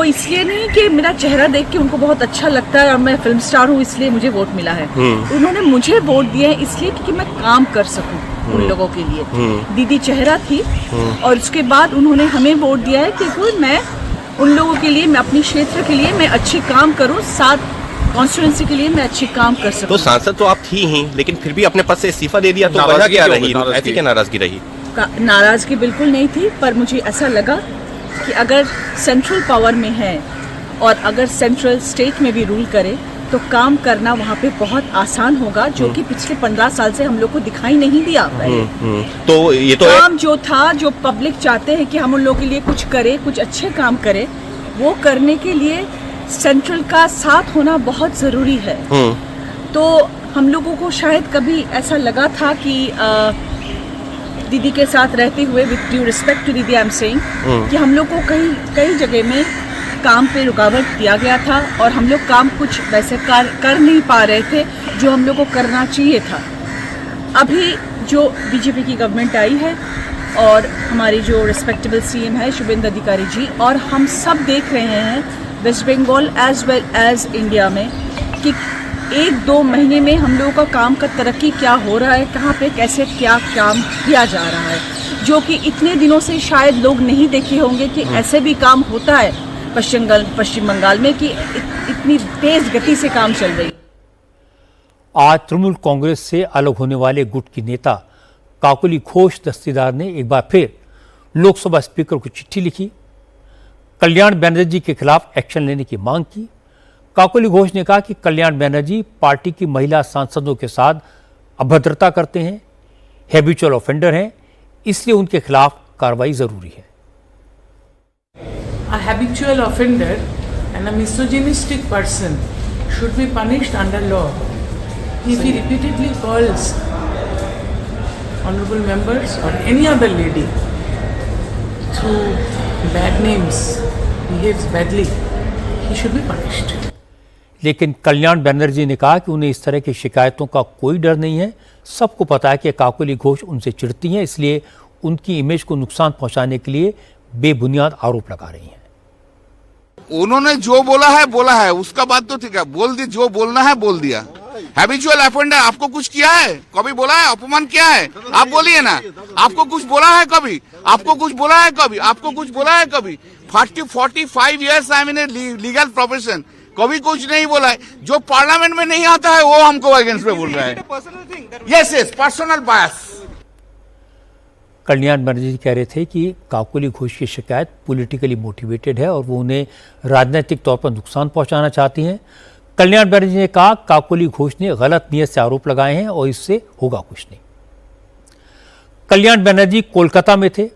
[SPEAKER 13] इसलिए नहीं कि मेरा चेहरा देख के उनको बहुत अच्छा लगता है और मैं फिल्म स्टार हूँ इसलिए मुझे वोट मिला है। उन्होंने मुझे वोट दिया है इसलिए कि मैं काम कर सकूं उन लोगों के लिए। दीदी चेहरा थी और उसके बाद उन्होंने हमें वोट दिया है कि मैं उन लोगों के लिए, मैं अपने क्षेत्र के लिए मैं अच्छे काम करूं, साथ कॉन्स्टिट्यूएंसी के लिए मैं अच्छे काम कर सकूं।
[SPEAKER 14] तो सांसद तो आप थी ही, लेकिन फिर भी अपने पद से इस्तीफा दे दिया, तो वजह क्या रही? ऐसी क्या नाराजगी रही?
[SPEAKER 13] नाराजगी बिल्कुल नहीं थी, पर मुझे ऐसा लगा कि अगर सेंट्रल पावर में है और अगर सेंट्रल स्टेट में भी रूल करे तो काम करना वहाँ पे बहुत आसान होगा, जो कि पिछले 15 साल से हम लोग को दिखाई नहीं दिया।
[SPEAKER 14] तो ये तो
[SPEAKER 13] काम जो था, जो पब्लिक चाहते हैं कि हम उन लोगों के लिए कुछ करें, कुछ अच्छे काम करें, वो करने के लिए सेंट्रल का साथ होना बहुत ज़रूरी है। तो हम लोगों को शायद कभी ऐसा लगा था कि दीदी के साथ रहते हुए, विद ड्यू रिस्पेक्ट टू दीदी आई एम सेइंग, कि हम लोग को कई जगह में काम पे रुकावट दिया गया था और हम लोग काम कुछ वैसे कर नहीं पा रहे थे जो हम लोग को करना चाहिए था। अभी जो बीजेपी की गवर्नमेंट आई है और हमारी जो रिस्पेक्टेबल सीएम है शुभेंदु अधिकारी जी, और हम सब देख रहे हैं West Bengal as well as India में कि 1-2 महीने में हम लोगों का काम का तरक्की क्या हो रहा है, कहाँ पे कैसे क्या काम किया जा रहा है, जो कि इतने दिनों से शायद लोग नहीं देखे होंगे कि ऐसे भी काम होता है पश्चिम बंगाल में, कि इतनी तेज गति से काम चल रही।
[SPEAKER 1] आज तृणमूल कांग्रेस से अलग होने वाले गुट की नेता काकोली घोष दस्तीदार ने एक बार फिर लोकसभा स्पीकर को चिट्ठी लिखी, कल्याण बनर्जी के खिलाफ एक्शन लेने की मांग की। काकोली घोष ने कहा कि कल्याण बनर्जी पार्टी की महिला सांसदों के साथ अभद्रता करते हैं, हैबिचुअल ऑफेंडर हैं, इसलिए उनके खिलाफ कार्रवाई जरूरी है।
[SPEAKER 15] A habitual offender and a misogynistic person should be punished under law. If he repeatedly calls honorable members or any other lady through bad names, behaves badly, he should be punished.
[SPEAKER 1] लेकिन कल्याण बनर्जी ने कहा कि उन्हें इस तरह की शिकायतों का कोई डर नहीं है। सबको पता है कि काकोली घोष उनसे चिढ़ती हैं, इसलिए उनकी इमेज को नुकसान पहुंचाने के लिए बेबुनियाद आरोप लगा रही हैं।
[SPEAKER 16] उन्होंने जो बोला है उसका बात तो ठीक है, बोल दी, जो बोलना है बोल दिया। हैबिचुअल ऑफेंडर, आपको कुछ किया है कभी, बोला है, अपमान किया है, आप बोलिए ना, आपको कुछ बोला है कभी, आपको कुछ बोला है कभी, आपको कुछ बोला है कभी? 45 years I am in legal profession, कभी कुछ नहीं बोला है। जो पार्लियामेंट में नहीं आता है वो हमको अगेंस्ट में बोल रहा है। Yes, personal bias.
[SPEAKER 1] Kalyan Banerjee ji कह रहे थे कि काकोली घोष की शिकायत पॉलिटिकली मोटिवेटेड है और वो उन्हें राजनीतिक तौर पर नुकसान पहुंचाना चाहती हैं। कल्याण बनर्जी ने कहा काकोली घोष ने गलत नीयत से आरोप लगाए हैं और इससे होगा कुछ नहीं। कल्याण बनर्जी कोलकाता में थे,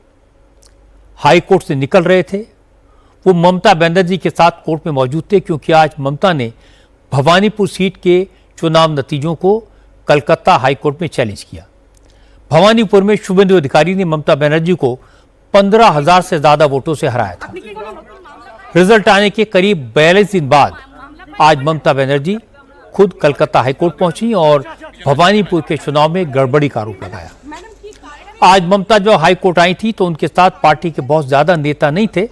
[SPEAKER 1] हाई कोर्ट से निकल रहे थे। वो ममता बनर्जी के साथ कोर्ट में मौजूद थे क्योंकि आज ममता ने भवानीपुर सीट के चुनाव नतीजों को कलकत्ता हाई कोर्ट में चैलेंज किया। भवानीपुर में शुभेंदु अधिकारी ने ममता बनर्जी को 15,000 से ज्यादा वोटों से हराया था। रिजल्ट आने के करीब 42 दिन बाद आज ममता बनर्जी खुद कलकत्ता हाईकोर्ट पहुंची और भवानीपुर के चुनाव में गड़बड़ी का आरोप लगाया। आज ममता जो हाईकोर्ट आई थी तो उनके साथ पार्टी के बहुत ज्यादा नेता नहीं थे।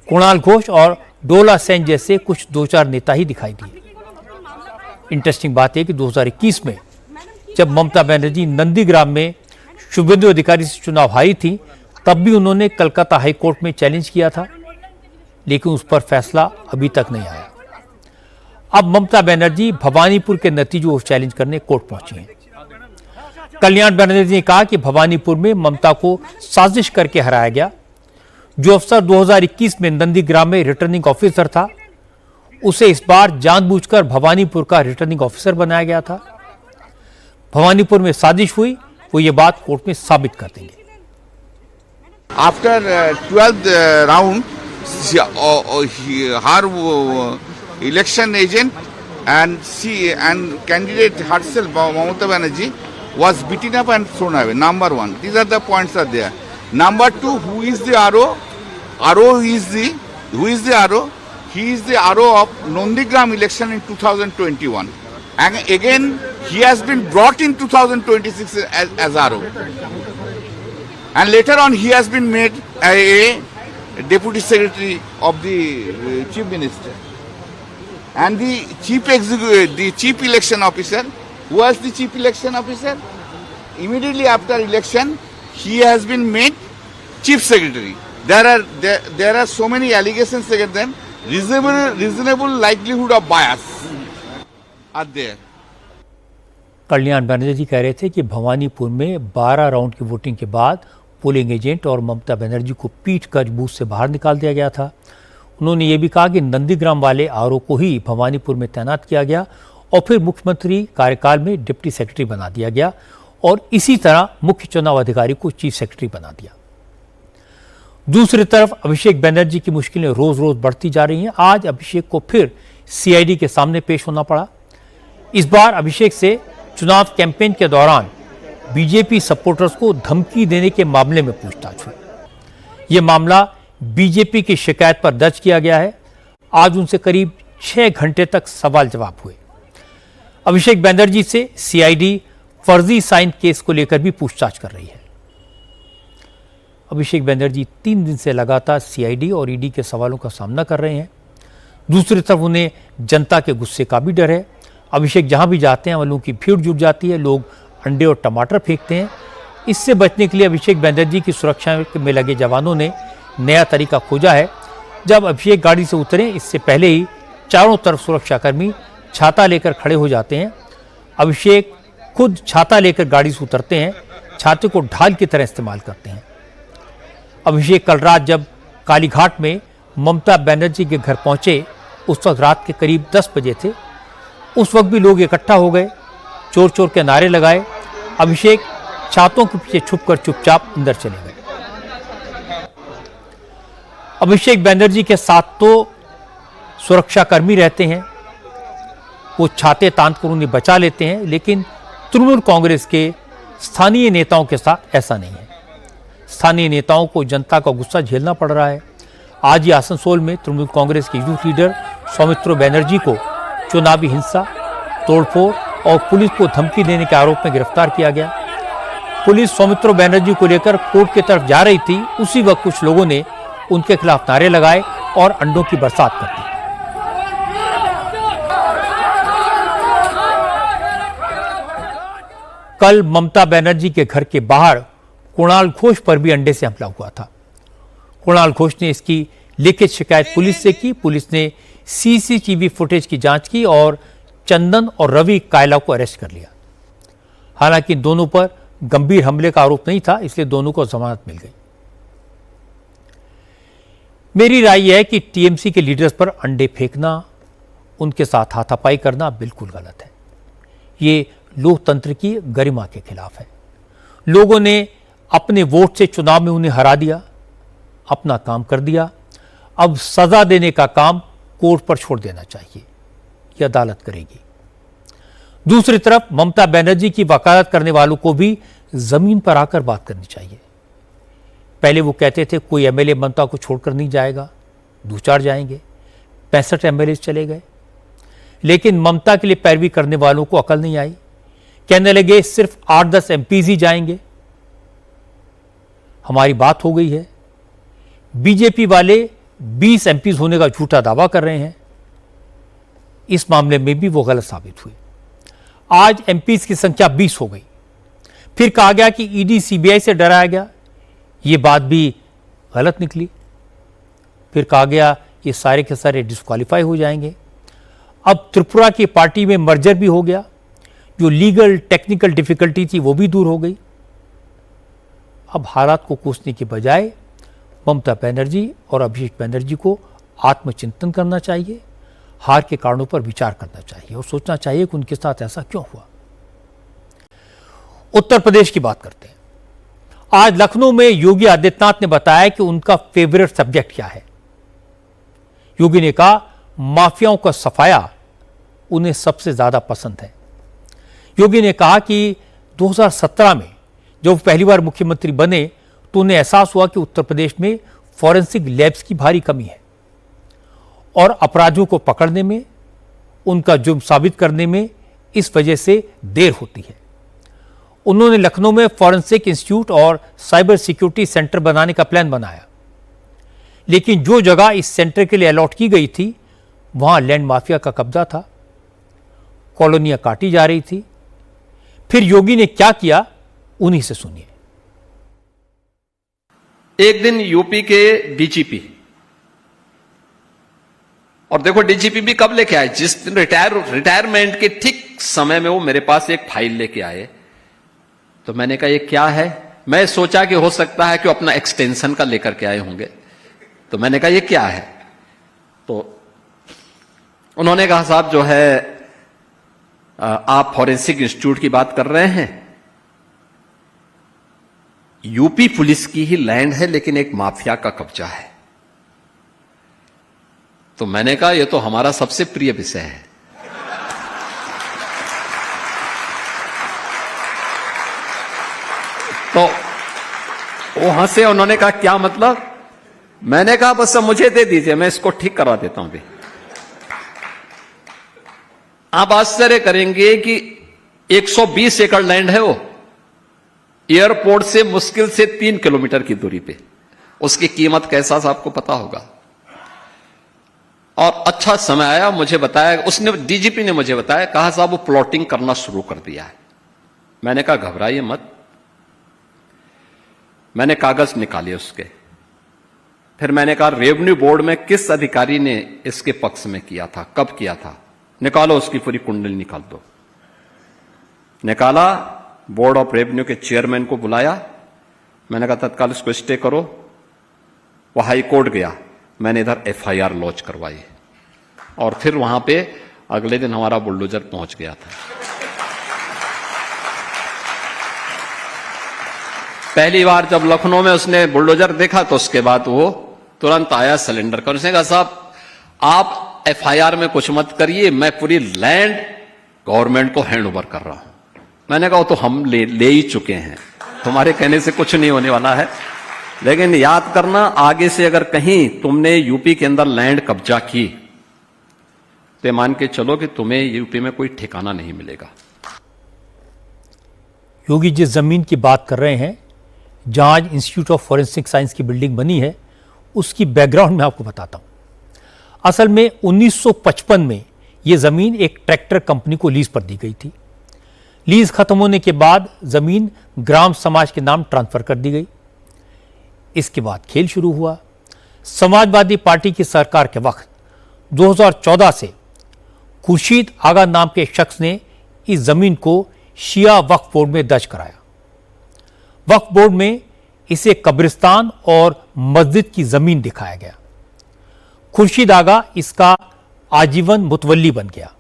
[SPEAKER 1] कुणाल घोष और डोला सेन जैसे कुछ 2-4 नेता ही दिखाई दिए। इंटरेस्टिंग बात यह कि 2021 में जब ममता बनर्जी नंदीग्राम में शुभेंदु अधिकारी से चुनाव हारी थी तब भी उन्होंने कलकत्ता हाईकोर्ट में चैलेंज किया था, लेकिन उस पर फैसला अभी तक नहीं आया। अब ममता बनर्जी भवानीपुर के नतीजों को चैलेंज करने कोर्ट पहुंची हैं। कल्याण बनर्जी ने कहा कि भवानीपुर में ममता को साजिश करके हराया गया। जो अफसर 2021 में नंदीग्राम में रिटर्निंग ऑफिसर था उसे इस बार जानबूझकर भवानीपुर का रिटर्निंग ऑफिसर बनाया गया था। भवानीपुर में साजिश हुई, वो ये बात कोर्ट में साबित कर देंगे।
[SPEAKER 16] After 12th round her election agent and candidate herself, Mamata Banerjee, was beaten up and thrown away. Number one, these are the points are there. Number two, who is the RO? Who is the RO? He is the RO of Nondigram election in 2021. And again, he has been brought in 2026 as RO. And later on, he has been made a deputy secretary of the chief minister. And the chief election officer, who was the chief election officer? Immediately after election, he has been made chief secretary. There are so many allegations against them. Reasonable likelihood of bias are there.
[SPEAKER 1] कल्याण बनर्जी जी कह रहे थे कि भवानीपुर में 12 round की voting के बाद polling agent और ममता बनर्जी को पीट कर बूथ से बाहर निकाल दिया गया था। उन्होंने ये भी कहा कि नंदीग्राम वाले आरओ को ही भवानीपुर में तैनात किया गया और फिर मुख्यमंत्री कार्यकाल में डिप्टी सेक्रेटरी बना दिया गया और इसी तरह मुख्य चुनाव अधिकारी को चीफ सेक्रेटरी बना दिया। दूसरी तरफ अभिषेक बनर्जी की मुश्किलें रोज रोज बढ़ती जा रही हैं। आज अभिषेक को फिर सीआईडी के सामने पेश होना पड़ा। इस बार अभिषेक से चुनाव कैंपेन के दौरान बीजेपी सपोर्टर्स को धमकी देने के मामले में पूछताछ हुई। यह मामला बीजेपी की शिकायत पर दर्ज किया गया है। आज उनसे करीब 6 घंटे तक सवाल जवाब हुए। अभिषेक बनर्जी से सीआईडी फर्जी साइन केस को लेकर भी पूछताछ कर रही है। अभिषेक बनर्जी 3 दिन से लगातार सीआईडी और ईडी के सवालों का सामना कर रहे हैं। दूसरी तरफ उन्हें जनता के गुस्से का भी डर है। अभिषेक जहां भी जाते हैं वालों की भीड़ जुट जाती है, लोग अंडे और टमाटर फेंकते हैं। इससे बचने के लिए अभिषेक बनर्जी की सुरक्षा में लगे जवानों ने नया तरीका खोजा है। जब अभिषेक गाड़ी से उतरे इससे पहले ही चारों तरफ सुरक्षाकर्मी छाता लेकर खड़े हो जाते हैं। अभिषेक खुद छाता लेकर गाड़ी से उतरते हैं, छाते को ढाल की तरह इस्तेमाल करते हैं। अभिषेक कल रात जब कालीघाट में ममता बनर्जी के घर पहुंचे उस वक्त रात के करीब 10 बजे थे। उस वक्त भी लोग इकट्ठा हो गए, चोर चोर के नारे लगाए। अभिषेक छातों के पीछे छुपकर चुपचाप अंदर चले गए। अभिषेक बनर्जी के साथ तो सुरक्षाकर्मी रहते हैं, वो छाते तान कर उन्हें बचा लेते हैं, लेकिन तृणमूल कांग्रेस के स्थानीय नेताओं के साथ ऐसा नहीं है। स्थानीय नेताओं को जनता का गुस्सा झेलना पड़ रहा है। आज ही आसनसोल में तृणमूल कांग्रेस के यूथ लीडर सौमित्र बनर्जी को चुनावी हिंसा, तोड़फोड़ और पुलिस को धमकी देने के आरोप में गिरफ्तार किया गया। पुलिस सौमित्र बनर्जी को लेकर कोर्ट की तरफ जा रही थी, उसी वक्त कुछ लोगों ने उनके खिलाफ नारे लगाए और अंडों की बरसात कर दी। कल ममता बनर्जी के घर के बाहर कुणाल घोष पर भी अंडे से हमला हुआ था। कुणाल घोष ने इसकी लिखित शिकायत पुलिस से की। पुलिस ने सीसीटीवी फुटेज की जांच की और चंदन और रवि कायला को अरेस्ट कर लिया। हालांकि दोनों पर गंभीर हमले का आरोप नहीं था, इसलिए दोनों को जमानत मिल गई। मेरी राय यह है कि टीएमसी के लीडर्स पर अंडे फेंकना, उनके साथ हाथापाई करना बिल्कुल गलत है। ये लोकतंत्र की गरिमा के खिलाफ है। लोगों ने अपने वोट से चुनाव में उन्हें हरा दिया, अपना काम कर दिया। अब सजा देने का काम कोर्ट पर छोड़ देना चाहिए, यह अदालत करेगी। दूसरी तरफ ममता बनर्जी की वकालत करने वालों को भी जमीन पर आकर बात करनी चाहिए। पहले वो कहते थे कोई एमएलए ममता को छोड़कर नहीं जाएगा, 2-4 जाएंगे, 65 एमएलए चले गए। लेकिन ममता के लिए पैरवी करने वालों को अकल नहीं आई, कहने लगे सिर्फ 8-10 एमपीज ही जाएंगे। हमारी बात हो गई है। बीजेपी वाले 20 एमपीज होने का झूठा दावा कर रहे हैं। इस मामले में भी वो गलत साबित हुए। आज एमपीज की संख्या 20 हो गई। फिर कहा गया कि ईडी सीबीआई से डराया गया, ये बात भी गलत निकली। फिर कहा गया ये सारे के सारे डिस्क्वालीफाई हो जाएंगे। अब त्रिपुरा की पार्टी में मर्जर भी हो गया, जो लीगल टेक्निकल डिफिकल्टी थी वो भी दूर हो गई। अब हालात को कोसने के बजाय ममता बनर्जी और अभिषेक बनर्जी को आत्मचिंतन करना चाहिए, हार के कारणों पर विचार करना चाहिए और सोचना चाहिए कि उनके साथ ऐसा क्यों हुआ। उत्तर प्रदेश की बात करते हैं। आज लखनऊ में योगी आदित्यनाथ ने बताया कि उनका फेवरेट सब्जेक्ट क्या है। योगी ने कहा माफियाओं का सफाया उन्हें सबसे ज्यादा पसंद है। योगी ने कहा कि 2017 में जब पहली बार मुख्यमंत्री बने तो उन्हें एहसास हुआ कि उत्तर प्रदेश में फॉरेंसिक लैब्स की भारी कमी है और अपराधियों को पकड़ने में, उनका जुर्म साबित करने में इस वजह से देर होती है। उन्होंने लखनऊ में फॉरेंसिक इंस्टीट्यूट और साइबर सिक्योरिटी सेंटर बनाने का प्लान बनाया, लेकिन जो जगह इस सेंटर के लिए अलॉट की गई थी वहां लैंड माफिया का कब्जा था, कॉलोनियां काटी जा रही थी। फिर योगी ने क्या किया, उन्हीं से सुनिए।
[SPEAKER 17] एक दिन यूपी के डीजीपी, और देखो डीजीपी भी कब लेके आए, जिस दिन रिटायरमेंट के ठीक समय में वो मेरे पास एक फाइल लेके आए। तो मैंने कहा ये क्या है। मैं सोचा कि हो सकता है कि अपना एक्सटेंशन का लेकर के आए होंगे। तो मैंने कहा ये क्या है। तो उन्होंने कहा साहब जो है आप फॉरेंसिक इंस्टीट्यूट की बात कर रहे हैं, यूपी पुलिस की ही लैंड है लेकिन एक माफिया का कब्जा है। तो मैंने कहा ये तो हमारा सबसे प्रिय विषय है। तो वो हंसे, उन्होंने कहा क्या मतलब। मैंने कहा बस मुझे दे दीजिए, मैं इसको ठीक करवा देता हूं। अभी आप आश्चर्य करेंगे कि 120 एकड़ लैंड है वो, एयरपोर्ट से मुश्किल से 3 किलोमीटर की दूरी पे। उसकी कीमत कैसा आपको पता होगा। और अच्छा समय आया, मुझे बताया, उसने डीजीपी ने मुझे बताया, कहा साहब वो प्लॉटिंग करना शुरू कर दिया है। मैंने कहा घबराइए मत। मैंने कागज निकाले उसके। फिर मैंने कहा रेवेन्यू बोर्ड में किस अधिकारी ने इसके पक्ष में किया था, कब किया था, निकालो उसकी पूरी कुंडली निकाल दो। निकाला, बोर्ड ऑफ रेवेन्यू के चेयरमैन को बुलाया। मैंने कहा तत्काल इसको स्टे करो। वो हाई कोर्ट गया, मैंने इधर एफआईआर लॉन्च करवाई और फिर वहां पे अगले दिन हमारा बुलडोजर पहुंच गया था। पहली बार जब लखनऊ में उसने बुलडोजर देखा तो उसके बाद वो तुरंत आया सिलेंडर का। उसने कहा साहब आप एफआईआर में कुछ मत करिए, मैं पूरी लैंड गवर्नमेंट को हैंड ओवर कर रहा हूं। मैंने कहा तो हम ले ही चुके हैं, तुम्हारे कहने से कुछ नहीं होने वाला है। लेकिन याद करना, आगे से अगर कहीं तुमने यूपी के अंदर लैंड कब्जा की तो मान के चलो कि तुम्हें यूपी में कोई ठिकाना नहीं मिलेगा।
[SPEAKER 1] योगी जिस जमीन की बात कर रहे हैं, जहां आज इंस्टीट्यूट ऑफ फॉरेंसिक साइंस की बिल्डिंग बनी है, उसकी बैकग्राउंड मैं आपको बताता हूं। असल में 1955 में यह जमीन एक ट्रैक्टर कंपनी को लीज पर दी गई थी। लीज खत्म होने के बाद जमीन ग्राम समाज के नाम ट्रांसफर कर दी गई। इसके बाद खेल शुरू हुआ। समाजवादी पार्टी की सरकार के वक्त 2014 से खुर्शीद आगा नाम के शख्स ने इस जमीन को शिया वक्फ बोर्ड में दर्ज कराया। वक्फ बोर्ड में इसे कब्रिस्तान और मस्जिद की जमीन दिखाया गया। खुर्शीद आगा इसका आजीवन मुतवल्ली बन गया।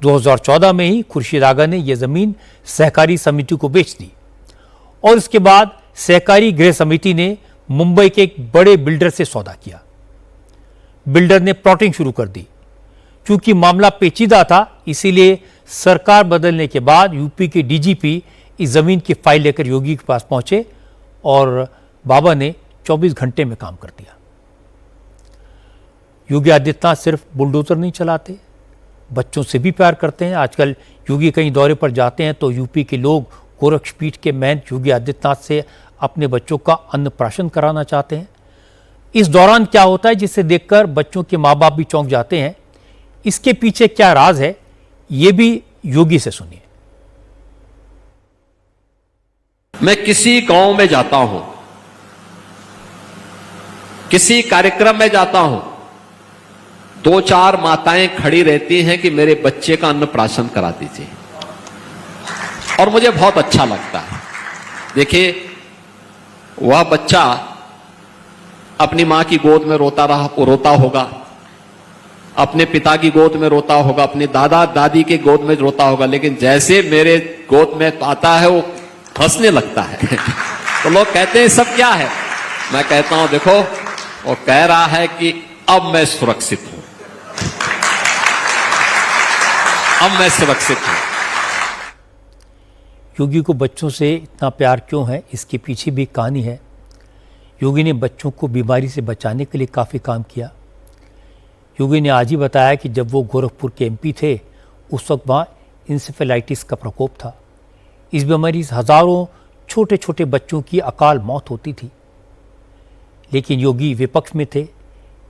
[SPEAKER 1] 2014 में ही खुर्शीद आगा ने यह जमीन सहकारी समिति को बेच दी और इसके बाद सहकारी गृह समिति ने मुंबई के एक बड़े बिल्डर से सौदा किया। बिल्डर ने प्लॉटिंग शुरू कर दी। क्योंकि मामला पेचीदा था, इसीलिए सरकार बदलने के बाद यूपी के डीजीपी इस जमीन की फाइल लेकर योगी के पास पहुंचे और बाबा ने 24 घंटे में काम कर दिया। योगी आदित्यनाथ सिर्फ बुलडोजर नहीं चलाते, बच्चों से भी प्यार करते हैं। आजकल योगी कहीं दौरे पर जाते हैं तो यूपी के लोग गोरक्षपीठ के महंत योगी आदित्यनाथ से अपने बच्चों का अन्नप्राशन कराना चाहते हैं। इस दौरान क्या होता है जिसे देखकर बच्चों के माँ बाप भी चौंक जाते हैं। इसके पीछे क्या राज है, ये भी योगी से सुनिए।
[SPEAKER 17] मैं किसी गांव में जाता हूं, किसी कार्यक्रम में जाता हूं, 2-4 माताएं खड़ी रहती हैं कि मेरे बच्चे का अन्नप्राशन करा दीजिए और मुझे बहुत अच्छा लगता है। देखिए, वह बच्चा अपनी मां की गोद में रोता होगा, अपने पिता की गोद में रोता होगा, अपने दादा दादी के गोद में रोता होगा, लेकिन जैसे मेरे गोद में आता है वो हंसने लगता है। तो लोग कहते हैं सब क्या है? मैं कहता हूं देखो, वो कह रहा है कि अब मैं सुरक्षित हूं, अब मैं सुरक्षित हूं।
[SPEAKER 1] योगी को बच्चों से इतना प्यार क्यों है, इसके पीछे भी कहानी है। योगी ने बच्चों को बीमारी से बचाने के लिए काफ़ी काम किया। योगी ने आज ही बताया कि जब वो गोरखपुर के एमपी थे उस वक्त वहाँ इंसेफेलाइटिस का प्रकोप था। इस बीमारी से हज़ारों छोटे छोटे बच्चों की अकाल मौत होती थी, लेकिन योगी विपक्ष में थे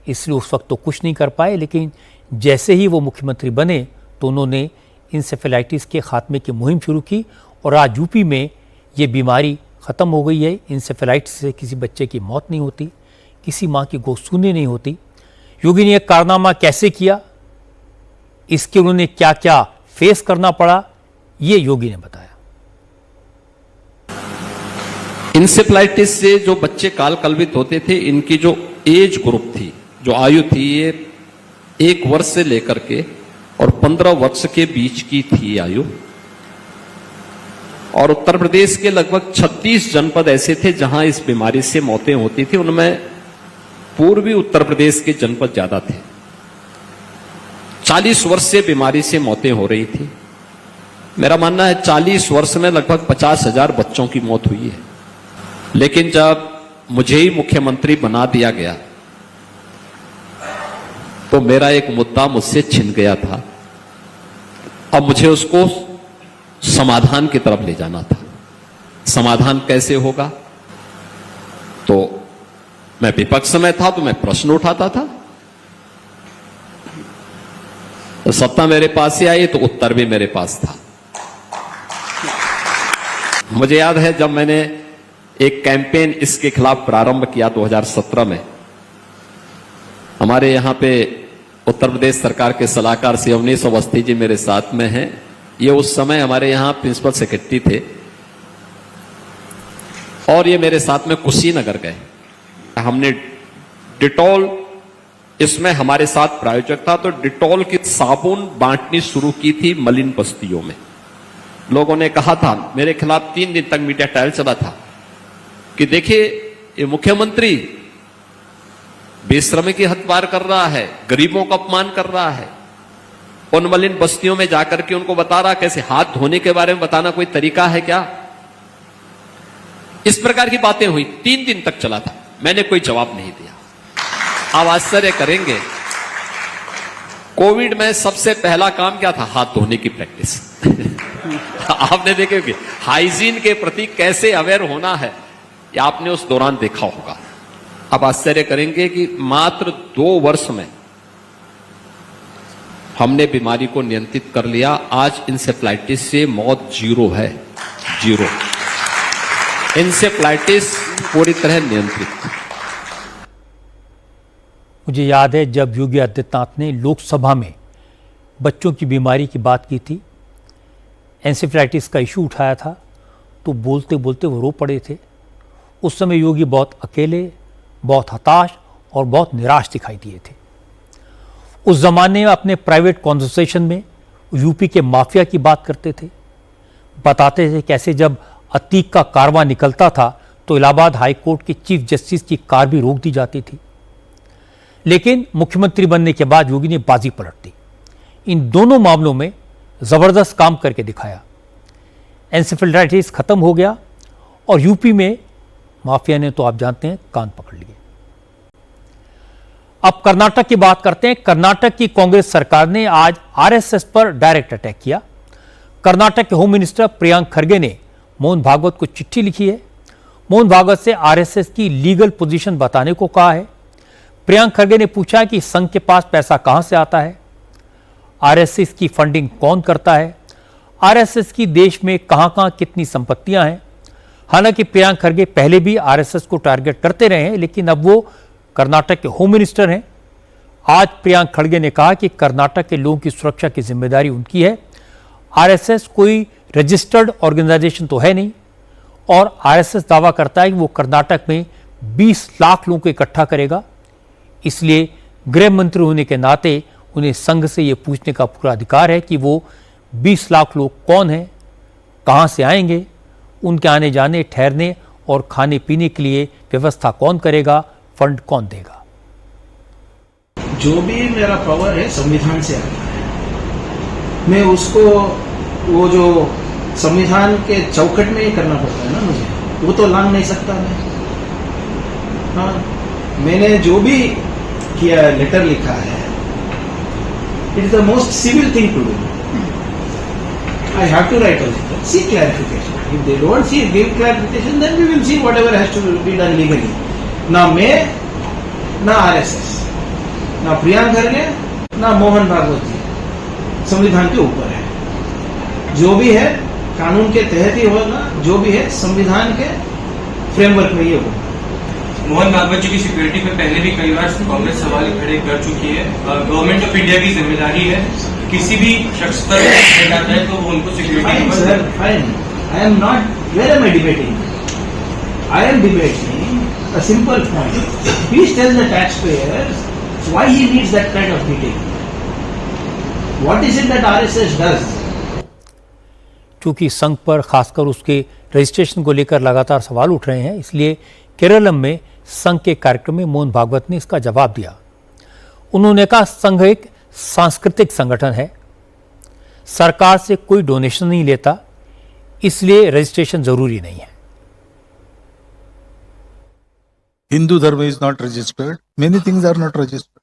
[SPEAKER 1] इसलिए उस वक्त तो कुछ नहीं कर पाए। लेकिन जैसे ही वो मुख्यमंत्री बने तो उन्होंने इंसेफेलाइटिस के खात्मे की मुहिम शुरू की और आज यूपी में ये बीमारी ख़त्म हो गई है। इंसेफेलाइटिस से किसी बच्चे की मौत नहीं होती, किसी माँ की गोद सूनी नहीं होती। योगी ने एक कारनामा कैसे किया, इसके उन्होंने क्या क्या फेस करना पड़ा, ये योगी ने बताया।
[SPEAKER 17] इंसेफ्लाइटिस से जो बच्चे काल कल्पित होते थे, इनकी जो एज ग्रुप थी, जो आयु थी, ये 1 वर्ष से लेकर के और 15 वर्ष के बीच की थी आयु। और उत्तर प्रदेश के लगभग 36 जनपद ऐसे थे जहां इस बीमारी से मौतें होती थी। उनमें पूर्वी उत्तर प्रदेश के जनपद ज्यादा थे। 40 वर्ष से बीमारी से मौतें हो रही थी। मेरा मानना है 40 वर्ष में लगभग 50,000 बच्चों की मौत हुई है। लेकिन जब मुझे ही मुख्यमंत्री बना दिया गया तो मेरा एक मुद्दा मुझसे छिन गया था। अब मुझे उसको समाधान की तरफ ले जाना था। समाधान कैसे होगा? तो मैं विपक्ष में था तो मैं प्रश्न उठाता था, तो सत्ता मेरे पास से आई तो उत्तर भी मेरे पास था। मुझे याद है जब मैंने एक कैंपेन इसके खिलाफ प्रारंभ किया 2017 में, हमारे यहां पे उत्तर प्रदेश सरकार के सलाहकार श्री अवनीश अवस्थी जी मेरे साथ में हैं। ये उस समय हमारे यहां प्रिंसिपल सेक्रेटरी थे और ये मेरे साथ में कुशीनगर गए। हमने डिटॉल, इसमें हमारे साथ प्रायोजक था, तो डिटॉल की साबुन बांटनी शुरू की थी मलिन बस्तियों में। लोगों ने कहा था, मेरे खिलाफ 3 दिन तक मीडिया ट्रायल चला था कि देखिए ये मुख्यमंत्री बेशर्मी की हत्यार कर रहा है, गरीबों का अपमान कर रहा है। उन मलिन बस्तियों में जाकर के उनको बता रहा कैसे हाथ धोने के बारे में बताना कोई तरीका है क्या? इस प्रकार की बातें हुई। 3 दिन तक चला था, मैंने कोई जवाब नहीं दिया। आप आश्चर्य करेंगे, कोविड में सबसे पहला काम क्या था? हाथ धोने की प्रैक्टिस। आपने देखे कि हाइजीन के प्रति कैसे अवेयर होना है, ये आपने उस दौरान देखा होगा। आप आश्चर्य करेंगे कि मात्र 2 वर्ष में हमने बीमारी को नियंत्रित कर लिया। आज इंसेफ्लाइटिस से मौत 0 है, 0। इंसेफ्लाइटिस पूरी तरह नियंत्रित।
[SPEAKER 1] मुझे याद है जब योगी आदित्यनाथ ने लोकसभा में बच्चों की बीमारी की बात की थी, एंसेफ्लाइटिस का इशू उठाया था, तो बोलते बोलते वो रो पड़े थे। उस समय योगी बहुत अकेले, बहुत हताश और बहुत निराश दिखाई दिए थे। उस ज़माने में अपने प्राइवेट कॉन्वर्सेशन में यूपी के माफिया की बात करते थे, बताते थे कैसे जब अतीक का कारवां निकलता था तो इलाहाबाद हाई कोर्ट के चीफ जस्टिस की कार भी रोक दी जाती थी। लेकिन मुख्यमंत्री बनने के बाद योगी ने बाजी पलट दी। इन दोनों मामलों में जबरदस्त काम करके दिखाया। एंसेफेलाइटिस खत्म हो गया और यूपी में माफिया ने तो आप जानते हैं कान पकड़ लिए। अब कर्नाटक की बात करते हैं। कर्नाटक की कांग्रेस सरकार ने आज आरएसएस पर डायरेक्ट अटैक किया। कर्नाटक के होम मिनिस्टर प्रियंक खरगे ने मोहन भागवत को चिट्ठी लिखी है। मोहन भागवत से आरएसएस की लीगल पोजीशन बताने को कहा है। प्रियंक खरगे ने पूछा कि संघ के पास पैसा कहां से आता है, आरएसएस की फंडिंग कौन करता है, आरएसएस की देश में कहां-कहां कितनी संपत्तियां हैं। हालांकि प्रियंक खरगे पहले भी आरएसएस को टारगेट करते रहे हैं, लेकिन अब वो कर्नाटक के होम मिनिस्टर हैं। आज प्रियंक खरगे ने कहा कि कर्नाटक के लोगों की सुरक्षा की जिम्मेदारी उनकी है। आरएसएस कोई रजिस्टर्ड ऑर्गेनाइजेशन तो है नहीं और आरएसएस दावा करता है कि वो कर्नाटक में 20 लाख लोगों को इकट्ठा करेगा। इसलिए गृह मंत्री होने के नाते उन्हें संघ से ये पूछने का पूरा अधिकार है कि वो 20 लाख लोग कौन हैं, कहां से आएंगे, उनके आने जाने, ठहरने और खाने पीने के लिए व्यवस्था कौन करेगा, फंड कौन देगा।
[SPEAKER 18] जो भी मेरा पावर है संविधान से आता है, मैं उसको वो जो संविधान के चौखट में ही करना पड़ता है ना मुझे, वो तो लांघ नहीं सकता मैं। हाँ, मैंने जो भी किया, लेटर लिखा है, it is the most civil thing to do. I have to write a letter, seek clarification. If they don't give clarification, then we will see whatever has to be done legally. ना मैं, ना RSS, ना प्रियंक खरगे, ना मोहन भागवत जी संविधान के ऊपर है। जो भी है कानून के तहत ही होगा, जो भी है संविधान के फ्रेमवर्क में ही होगा।
[SPEAKER 19] मोहन भागवत जी की सिक्योरिटी पे पहले भी कई बार कांग्रेस सवाल खड़े कर चुकी है। गवर्नमेंट ऑफ इंडिया की जिम्मेदारी है, किसी भी शख्स पर जाता है तो वो उनको security.
[SPEAKER 18] Fine, I am not, where am I debating? I am debating a simple point. Please tell the taxpayers why he needs that kind of meeting. What is it that RSS does?
[SPEAKER 1] चूंकि संघ पर खासकर उसके registration को लेकर लगातार सवाल उठ रहे हैं, इसलिए केरलम में संघ के कार्यक्रम में मोहन भागवत ने इसका जवाब दिया। उन्होंने कहा संघ एक सांस्कृतिक संगठन है, सरकार से कोई डोनेशन नहीं लेता, इसलिए रजिस्ट्रेशन जरूरी नहीं है।
[SPEAKER 20] Hindu Dharma is not registered. Many things are not registered.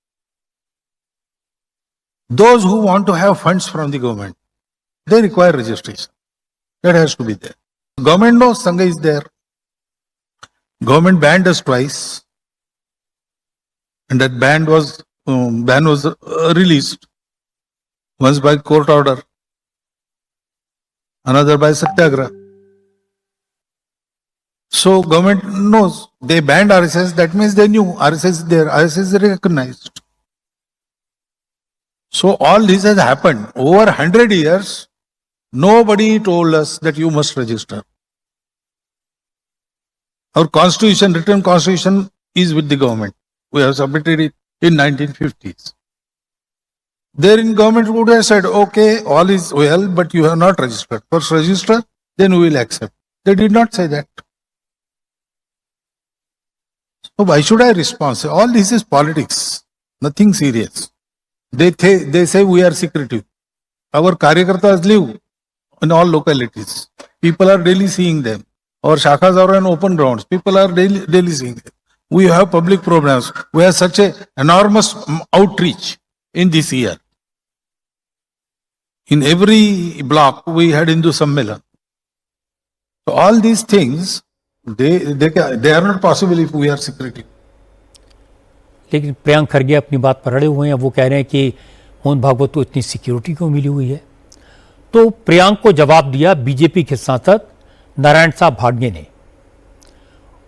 [SPEAKER 20] Those who want to have funds from the government, they require registration. That has to be there. Government knows Sangha is there. Government banned us twice, and that ban was released. Once by court order, another by satyagraha. So government knows. They banned RSS. That means they knew RSS is there. RSS is recognized. So all this has happened over 100 years. Nobody told us that you must register. Our constitution, written constitution, is with the government. We have submitted it in 1950s. There in government would have said, okay, all is well, but you have not registered. First register, then we will accept. They did not say that. So why should I respond? All this is politics, nothing serious. They say we are secretive. Our Karyakartas live in all localities. People are daily seeing them. Our shakhas are on open grounds. People are daily seeing them. We have public programs. We have such a enormous outreach in this year. In every block, we had Hindu Sammelan. So all these things, they are not possible if we are secretive.
[SPEAKER 1] लेकिन प्रियंक खरगे अपनी बात पर अड़े हुए हैं। वो कह रहे हैं कि मोहन भागवत को इतनी सिक्योरिटी क्यों मिली हुई है? तो प्रियांक को जवाब दिया बीजेपी के सांसद नारायण साहब भाग्य ने।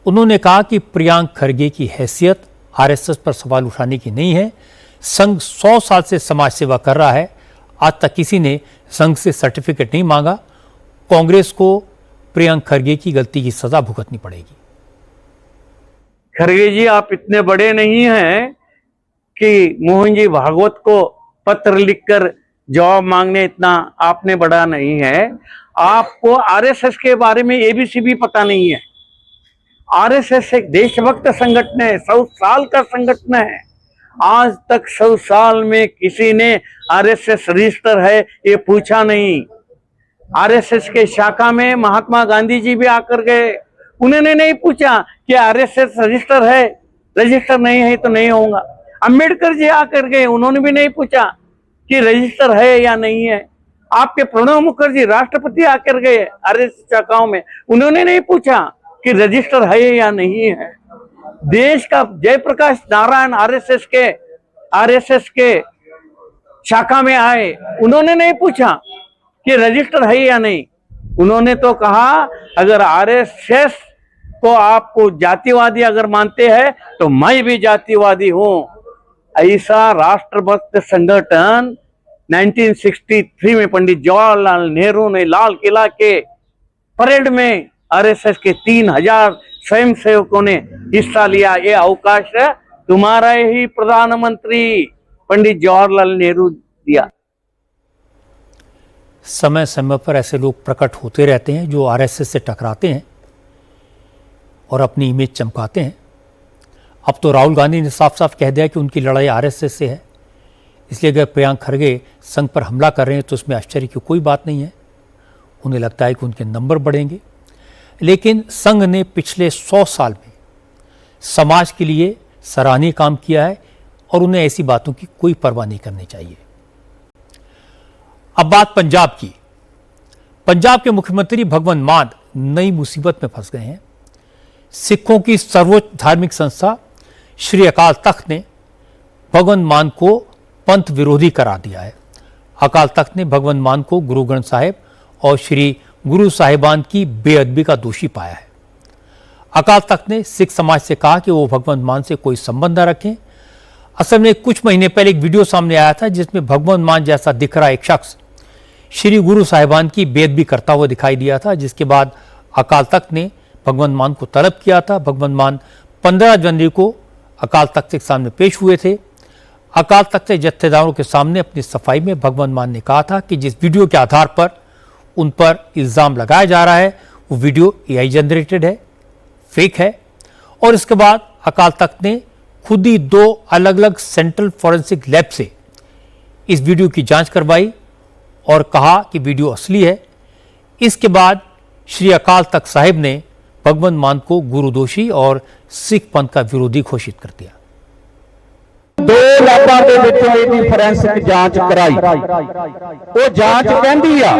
[SPEAKER 1] उन्होंने कहा कि प्रियांक खरगे की हैसियत आरएसएस पर सवाल उठाने की नहीं है। संघ 100 साल से समाज सेवा कर रहा है, आज तक किसी ने संघ से सर्टिफिकेट नहीं मांगा। कांग्रेस को प्रियांक खरगे की गलती की सजा भुगतनी पड़ेगी।
[SPEAKER 11] खरगे जी, आप इतने बड़े नहीं हैं कि मोहन जी भागवत को पत्र लिखकर जवाब मांगने इतना आपने बड़ा नहीं है। आपको आरएसएस के बारे में एबीसी भी पता नहीं है। आरएसएस एक देशभक्त संगठन है, 100 साल का संगठन है। आज तक 100 साल में किसी ने आरएसएस रजिस्टर है ये पूछा नहीं। आरएसएस के शाखा में महात्मा गांधी जी भी आकर गए, उन्होंने नहीं पूछा कि आरएसएस रजिस्टर है, रजिस्टर नहीं है तो नहीं होगा। अंबेडकर जी आकर गए, उन्होंने भी नहीं पूछा कि रजिस्टर है या नहीं है। आपके प्रणब मुखर्जी राष्ट्रपति आकर गए आरएसएस शाखाओं में, उन्होंने नहीं पूछा कि रजिस्टर है या नहीं है। देश का जयप्रकाश नारायण आरएसएस के शाखा में आए, उन्होंने नहीं पूछा कि रजिस्टर है या नहीं। उन्होंने तो कहा अगर आरएसएस को आपको जातिवादी अगर मानते हैं तो मैं भी जातिवादी हूं। ऐसा राष्ट्रभक्त संगठन 1963 में पंडित जवाहरलाल नेहरू ने लाल किला के परेड में आरएसएस के 3000 स्वयंसेवकों ने हिस्सा लिया। ये अवकाश तुम्हारा ही प्रधानमंत्री पंडित जवाहरलाल नेहरू दिया।
[SPEAKER 1] समय समय पर ऐसे लोग प्रकट होते रहते हैं जो आरएसएस से टकराते हैं और अपनी इमेज चमकाते हैं। अब तो राहुल गांधी ने साफ साफ कह दिया कि उनकी लड़ाई आरएसएस से है, इसलिए अगर प्रियांक खरगे संघ पर हमला कर रहे हैं तो उसमें आश्चर्य की कोई बात नहीं है। उन्हें लगता है कि उनके नंबर बढ़ेंगे, लेकिन संघ ने पिछले 100 साल में समाज के लिए सराहनीय काम किया है और उन्हें ऐसी बातों की कोई परवाह नहीं करनी चाहिए। अब बात पंजाब की। पंजाब के मुख्यमंत्री भगवंत मान नई मुसीबत में फंस गए हैं। सिखों की सर्वोच्च धार्मिक संस्था श्री अकाल तख्त ने भगवंत मान को पंथ विरोधी करार दिया है। अकाल तख्त ने भगवंत मान को गुरु ग्रंथ साहिब और श्री गुरु साहिबान की बेअदबी का दोषी पाया है। अकाल तख्त ने सिख समाज से कहा कि वो भगवंत मान से कोई संबंध न रखें। असल में कुछ महीने पहले एक वीडियो सामने आया था जिसमें भगवंत मान जैसा दिख रहा एक शख्स श्री गुरु साहिबान की बेअदबी करता हुआ दिखाई दिया था, जिसके बाद अकाल तख्त ने भगवंत मान को तलब किया था। भगवंत मान 15 जनवरी को अकाल तख्त के सामने पेश हुए थे। अकाल तख्त के जत्थेदारों के सामने अपनी सफाई में भगवंत मान ने कहा था कि जिस वीडियो के आधार पर उन पर इल्ज़ाम लगाया जा रहा है वो वीडियो एआई जनरेटेड है, फेक है। और इसके बाद अकाल तख्त ने खुद ही 2 अलग अलग सेंट्रल फॉरेंसिक लैब से इस वीडियो की जांच करवाई और कहा कि वीडियो असली है। इसके बाद श्री अकाल तख्त साहिब ने भगवंत मान को गुरुदोषी और सिख पंथ का विरोधी घोषित कर दिया।
[SPEAKER 11] 2 लैबां ਦੇ ਵਿੱਚ ਇਹਦੀ ਫੋਰੈਂਸਿਕ ਜਾਂਚ ਕਰਾਈ। ਉਹ ਜਾਂਚ ਕਹਿੰਦੀ ਆ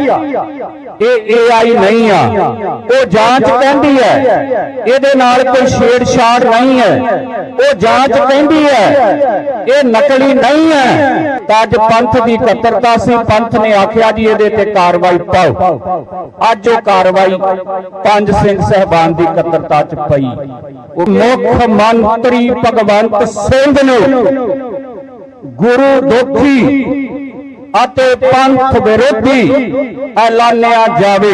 [SPEAKER 11] ਇਹ ਏਆਈ ਨਹੀਂ ਆ। ਉਹ ਜਾਂਚ ਕਹਿੰਦੀ ਹੈ ਇਹਦੇ ਨਾਲ ਕੋਈ ਛੇੜਛਾੜ ਨਹੀਂ ਹੈ। ਉਹ ਜਾਂਚ ਕਹਿੰਦੀ ਹੈ ਇਹ ਨਕਲੀ ਨਹੀਂ ਹੈ। ਤਾਂ ਅੱਜ ਪੰਥ ਦੀ ਇਕੱਤਰਤਾ ਸੀ, ਪੰਥ ਨੇ ਆਖਿਆ ਜੀ ਇਹਦੇ ਤੇ ਕਾਰਵਾਈ ਪਾਓ। ਅੱਜ ਉਹ ਕਾਰਵਾਈ ਪੰਜ ਸਿੰਘ ਸਹਿਬਾਨ ਦੀ ਇਕੱਤਰਤਾ ਚ ਪਈ। ਉਹ ਮੁੱਖ ਮੰਤਰੀ ਭਗਵੰਤ ਸਿੰਘ ਨੂੰ गुरु दोखी अते पंथ विरोधी ऐलानिया जावे।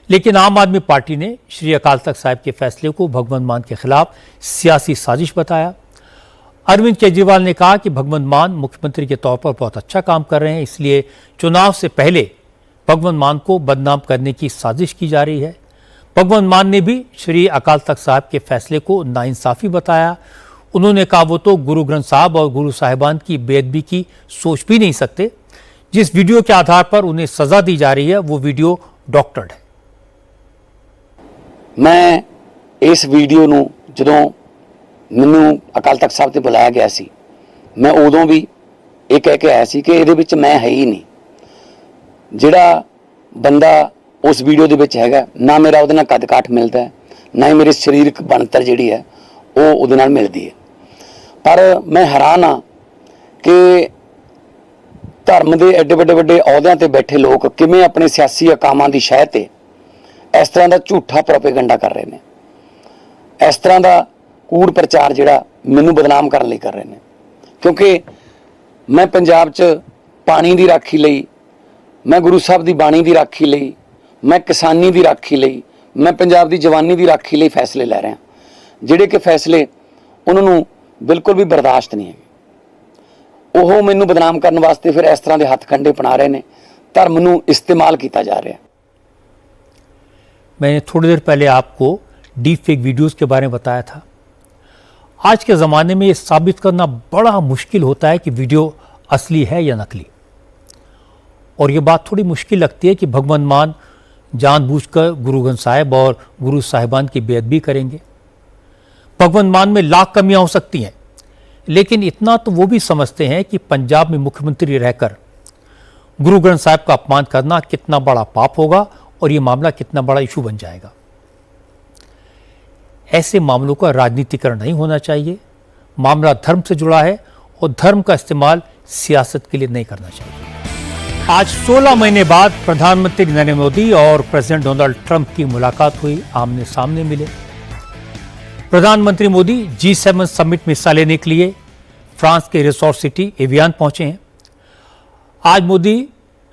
[SPEAKER 1] लेकिन आम आदमी पार्टी ने श्री अकाल तख्त साहिब के फैसले को भगवंत मान के खिलाफ सियासी साजिश बताया। अरविंद केजरीवाल ने कहा कि भगवंत मान मुख्यमंत्री के तौर पर बहुत अच्छा काम कर रहे हैं, इसलिए चुनाव से पहले भगवंत मान को बदनाम करने की साजिश की जा रही है। भगवंत मान ने भी श्री अकाल तख्त साहिब के फैसले को नाइंसाफी बताया। उन्होंने कहा वो तो गुरु ग्रंथ साहब और गुरु साहिबान की बेअदबी की सोच भी नहीं सकते। जिस वीडियो के आधार पर उन्हें सजा दी जा रही है वो वीडियो डॉक्टर्ड है।
[SPEAKER 21] मैं इस वीडियो ਨੂੰ ਜਦੋਂ ਮੈਨੂੰ ਅਕਾਲ ਤਖਤ ਸਾਹਿਬ ਤੇ ਬੁਲਾਇਆ ਗਿਆ ਸੀ, ਮੈਂ ਉਦੋਂ ਵੀ ਇਹ ਕਹਿ ਕੇ ਆਇਆ ਸੀ ਕਿ ਇਹਦੇ ਵਿੱਚ ਮੈਂ ਹੈ ਹੀ ਨਹੀਂ। ਜਿਹੜਾ ਬੰਦਾ ਉਸ ਵੀਡੀਓ ਦੇ ਵਿੱਚ ਹੈਗਾ, ਨਾ ਮੇਰਾ ਉਹਦੇ ਨਾਲ ਕੱਦ ਕਾਠ ਮਿਲਦਾ ਹੈ, ਨਾ ਹੀ ਮੇਰੀ ਸਰੀਰਕ ਬਣਤਰ ਜਿਹੜੀ ਹੈ ਉਹ ਉਹਦੇ ਨਾਲ ਮਿਲਦੀ ਹੈ। पर मैं हैरान हाँ ਕਿ ਧਰਮ ਦੇ ਐਡੇ ਵੱਡੇ ਅਹੁਦਿਆਂ ਤੇ ਬੈਠੇ ਲੋਕ ਕਿਵੇਂ ਆਪਣੇ ਸਿਆਸੀ ਅਕਾਮਾਂ ਦੀ ਸ਼ਹਿ ਤੇ ਇਸ ਤਰ੍ਹਾਂ ਦਾ ਝੂਠਾ ਪ੍ਰੋਪੇਗੈਂਡਾ ਕਰ ਰਹੇ ਨੇ, ਇਸ ਤਰ੍ਹਾਂ ਦਾ ਕੂੜ ਪ੍ਰਚਾਰ ਜਿਹੜਾ ਮੈਨੂੰ ਬਦਨਾਮ ਕਰਨ ਲਈ ਕਰ ਰਹੇ ਨੇ। ਕਿਉਂਕਿ ਮੈਂ ਪੰਜਾਬ 'ਚ ਪਾਣੀ ਦੀ ਰਾਖੀ ਲਈ, ਮੈਂ ਗੁਰੂ ਸਾਹਿਬ ਦੀ ਬਾਣੀ ਦੀ ਰਾਖੀ ਲਈ, ਮੈਂ ਕਿਸਾਨੀ ਦੀ ਰਾਖੀ ਲਈ, ਮੈਂ ਪੰਜਾਬ ਦੀ ਜਵਾਨੀ ਦੀ ਰਾਖੀ ਲਈ ਫੈਸਲੇ ਲੈ ਰਿਹਾ, ਜਿਹੜੇ ਕਿ ਫੈਸਲੇ ਉਹਨਾਂ ਨੂੰ ਬਿਲਕੁਲ ਵੀ ਬਰਦਾਸ਼ਤ ਨਹੀਂ ਹੈਗੇ। ਉਹ ਮੈਨੂੰ ਬਦਨਾਮ ਕਰਨ ਵਾਸਤੇ ਫਿਰ ਇਸ ਤਰ੍ਹਾਂ ਦੇ ਹੱਥ ਕੰਡੇ ਬਣਾ ਰਹੇ ਨੇ, ਧਰਮ ਨੂੰ इस्तेमाल किया जा रहा है।
[SPEAKER 1] मैंने थोड़ी देर पहले आपको डीप फेक वीडियोज़ के बारे में बताया था। आज के ज़माने में ये साबित करना बड़ा मुश्किल होता है कि वीडियो असली है या नकली, और ये बात थोड़ी मुश्किल लगती है कि भगवान मान जानबूझकर गुरु ग्रंथ साहिब और गुरु साहिबान की बेअदबी करेंगे। भगवान मान में लाख कमियां हो सकती हैं, लेकिन इतना तो वो भी समझते हैं कि पंजाब में मुख्यमंत्री रहकर गुरु ग्रंथ साहिब का अपमान करना कितना बड़ा पाप होगा और ये मामला कितना बड़ा इशू बन जाएगा। ऐसे मामलों का राजनीतिकरण नहीं होना चाहिए। मामला धर्म से जुड़ा है और धर्म का इस्तेमाल सियासत के लिए नहीं करना चाहिए। आज 16 महीने बाद प्रधानमंत्री नरेंद्र मोदी और प्रेसिडेंट डोनाल्ड ट्रंप की मुलाकात हुई, आमने सामने मिले। प्रधानमंत्री मोदी G7 समिट में हिस्सा लेने के लिए फ्रांस के रिसोर्ट सिटी एवियान पहुंचे हैं। आज मोदी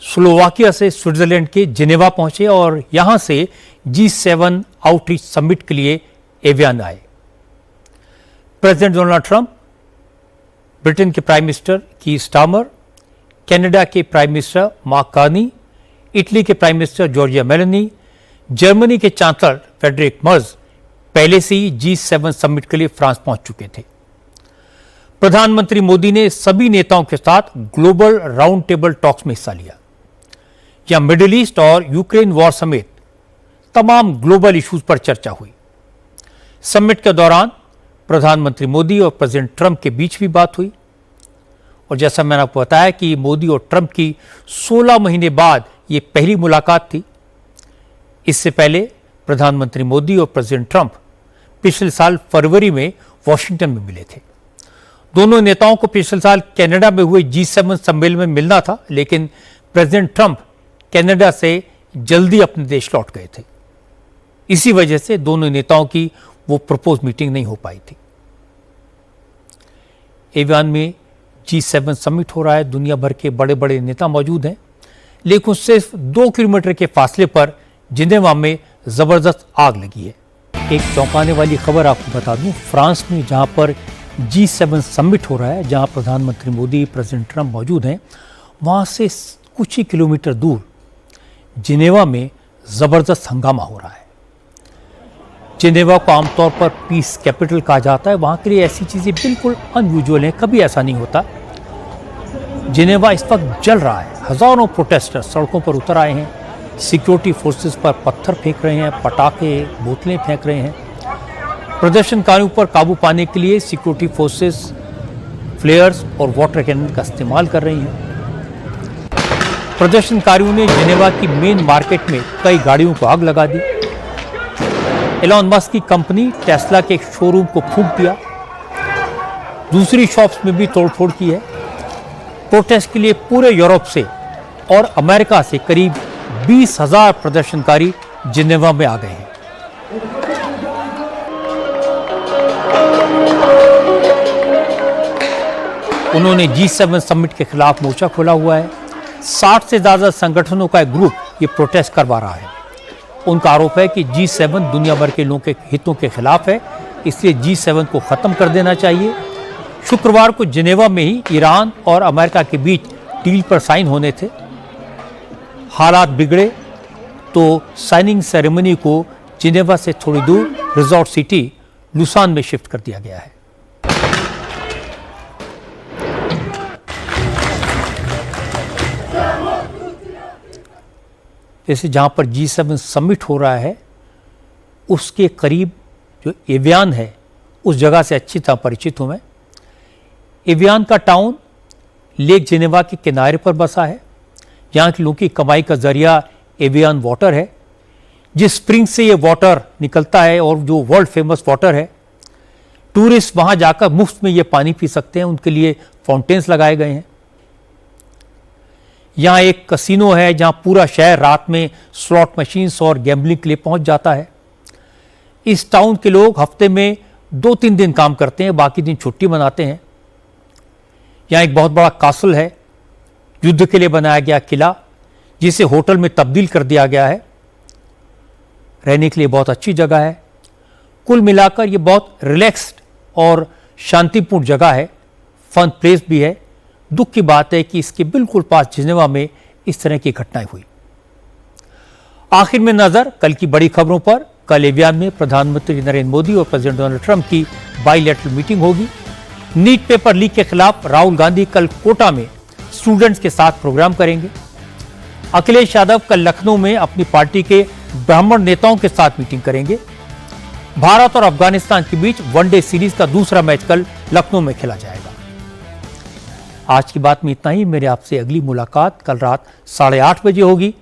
[SPEAKER 1] स्लोवाकिया से स्विट्जरलैंड के जिनेवा पहुंचे और यहां से G7 आउटरीच समिट के लिए एवियान आए। प्रेसिडेंट डोनाल्ड ट्रंप, ब्रिटेन के prime minister Keir Starmer, Canada के prime minister Mark Carney, Italy के prime minister Giorgia Meloni, Germany के चांसलर फ्रेडरिक मर्ज पहले से ही G7 समिट के लिए फ्रांस पहुंच चुके थे। प्रधानमंत्री मोदी ने सभी नेताओं के साथ ग्लोबल राउंड टेबल टॉक्स में हिस्सा लिया। यहां मिडिल ईस्ट और यूक्रेन वॉर समेत तमाम ग्लोबल इश्यूज पर चर्चा हुई। समिट के दौरान प्रधानमंत्री मोदी और प्रेसिडेंट ट्रंप के बीच भी बात हुई, और जैसा मैंने आपको बताया कि मोदी और ट्रंप की 16 महीने बाद ये पहली मुलाकात थी। इससे पहले प्रधानमंत्री मोदी और प्रेसिडेंट ट्रंप पिछले साल फरवरी में वॉशिंगटन में मिले थे। दोनों नेताओं को पिछले साल कनाडा में हुए G7 सम्मेलन में मिलना था, लेकिन प्रेसिडेंट ट्रंप कनाडा से जल्दी अपने देश लौट गए थे। इसी वजह से दोनों नेताओं की वो प्रपोज मीटिंग नहीं हो पाई थी। एवियान में G7 समिट हो रहा है, दुनिया भर के बड़े बड़े नेता मौजूद हैं, लेकिन सिर्फ 2 किलोमीटर के फासले पर जिनेवा में जबरदस्त आग लगी है। एक चौंकाने वाली खबर आपको बता दूं, फ्रांस में जहां पर G7 समिट हो रहा है, जहां प्रधानमंत्री मोदी, प्रेसिडेंट ट्रंप मौजूद हैं, वहां से कुछ ही किलोमीटर दूर जिनेवा में जबरदस्त हंगामा हो रहा है। जिनेवा को आमतौर पर पीस कैपिटल कहा जाता है। वहां के लिए ऐसी चीजें बिल्कुल अनयूजुअल हैं, कभी ऐसा नहीं होता। जिनेवा इस वक्त जल रहा है। हजारों प्रोटेस्टर सड़कों पर उतर आए हैं, सिक्योरिटी फोर्सेस पर पत्थर फेंक रहे हैं, पटाखे, बोतलें फेंक रहे हैं। प्रदर्शनकारियों पर काबू पाने के लिए सिक्योरिटी फोर्सेस फ्लेयर्स और वाटर कैनन का इस्तेमाल कर रही हैं। प्रदर्शनकारियों ने जिनेवा की मेन मार्केट में कई गाड़ियों को आग लगा दी। एलॉन मस्क की कंपनी टेस्ला के एक शोरूम को फूंक दिया। दूसरी शॉप्स में भी तोड़फोड़ की है। प्रोटेस्ट के लिए पूरे यूरोप से और अमेरिका से करीब 20,000 प्रदर्शनकारी जिनेवा में आ गए हैं। उन्होंने G7 समिट के खिलाफ मोर्चा खोला हुआ है। 60 से ज्यादा संगठनों का एक ग्रुप ये प्रोटेस्ट करवा रहा है। उनका आरोप है कि G7 दुनिया भर के लोगों के हितों के खिलाफ है, इसलिए G7 को खत्म कर देना चाहिए। शुक्रवार को जिनेवा में ही ईरान और अमेरिका के बीच डील पर साइन होने थे। हालात बिगड़े तो साइनिंग सेरेमनी को जिनेवा से थोड़ी दूर रिजॉर्ट सिटी लुसान में शिफ्ट कर दिया गया है। जैसे जहां पर G7 समिट हो रहा है, उसके करीब जो एवियान है, उस जगह से अच्छी तरह परिचित हूं मैं। एवियान का टाउन लेक जिनेवा के किनारे पर बसा है। यहाँ के लोगों की कमाई का जरिया एवियान वाटर है, जिस स्प्रिंग से ये वाटर निकलता है और जो वर्ल्ड फेमस वाटर है। टूरिस्ट वहाँ जाकर मुफ्त में ये पानी पी सकते हैं, उनके लिए फाउंटेन्स लगाए गए हैं। यहां एक कसिनो है जहां पूरा शहर रात में स्लॉट मशीन्स और गैम्बलिंग के लिए पहुंच जाता है। इस टाउन के लोग हफ्ते में 2-3 दिन काम करते हैं, बाकी दिन छुट्टी मनाते हैं। यहां एक बहुत बड़ा कासल है, युद्ध के लिए बनाया गया किला, जिसे होटल में तब्दील कर दिया गया है। रहने के लिए बहुत अच्छी जगह है। कुल मिलाकर यह बहुत रिलैक्स्ड और शांतिपूर्ण जगह है, फन प्लेस भी है। दुख की बात है कि इसके बिल्कुल पास जिनेवा में इस तरह की घटनाएं हुई। आखिर में नजर कल की बड़ी खबरों पर। कल एवियन में प्रधानमंत्री नरेंद्र मोदी और प्रेसिडेंट डोनाल्ड ट्रंप की बाइलैटरल मीटिंग होगी। नीट पेपर लीक के खिलाफ राहुल गांधी कल कोटा में स्टूडेंट्स के साथ प्रोग्राम करेंगे। अखिलेश यादव कल लखनऊ में अपनी पार्टी के ब्राह्मण नेताओं के साथ मीटिंग करेंगे। भारत और अफगानिस्तान के बीच वनडे सीरीज का दूसरा मैच कल लखनऊ में खेला जाएगा। आज की बात में इतना ही। मेरे आपसे अगली मुलाकात कल रात 8:30 बजे होगी।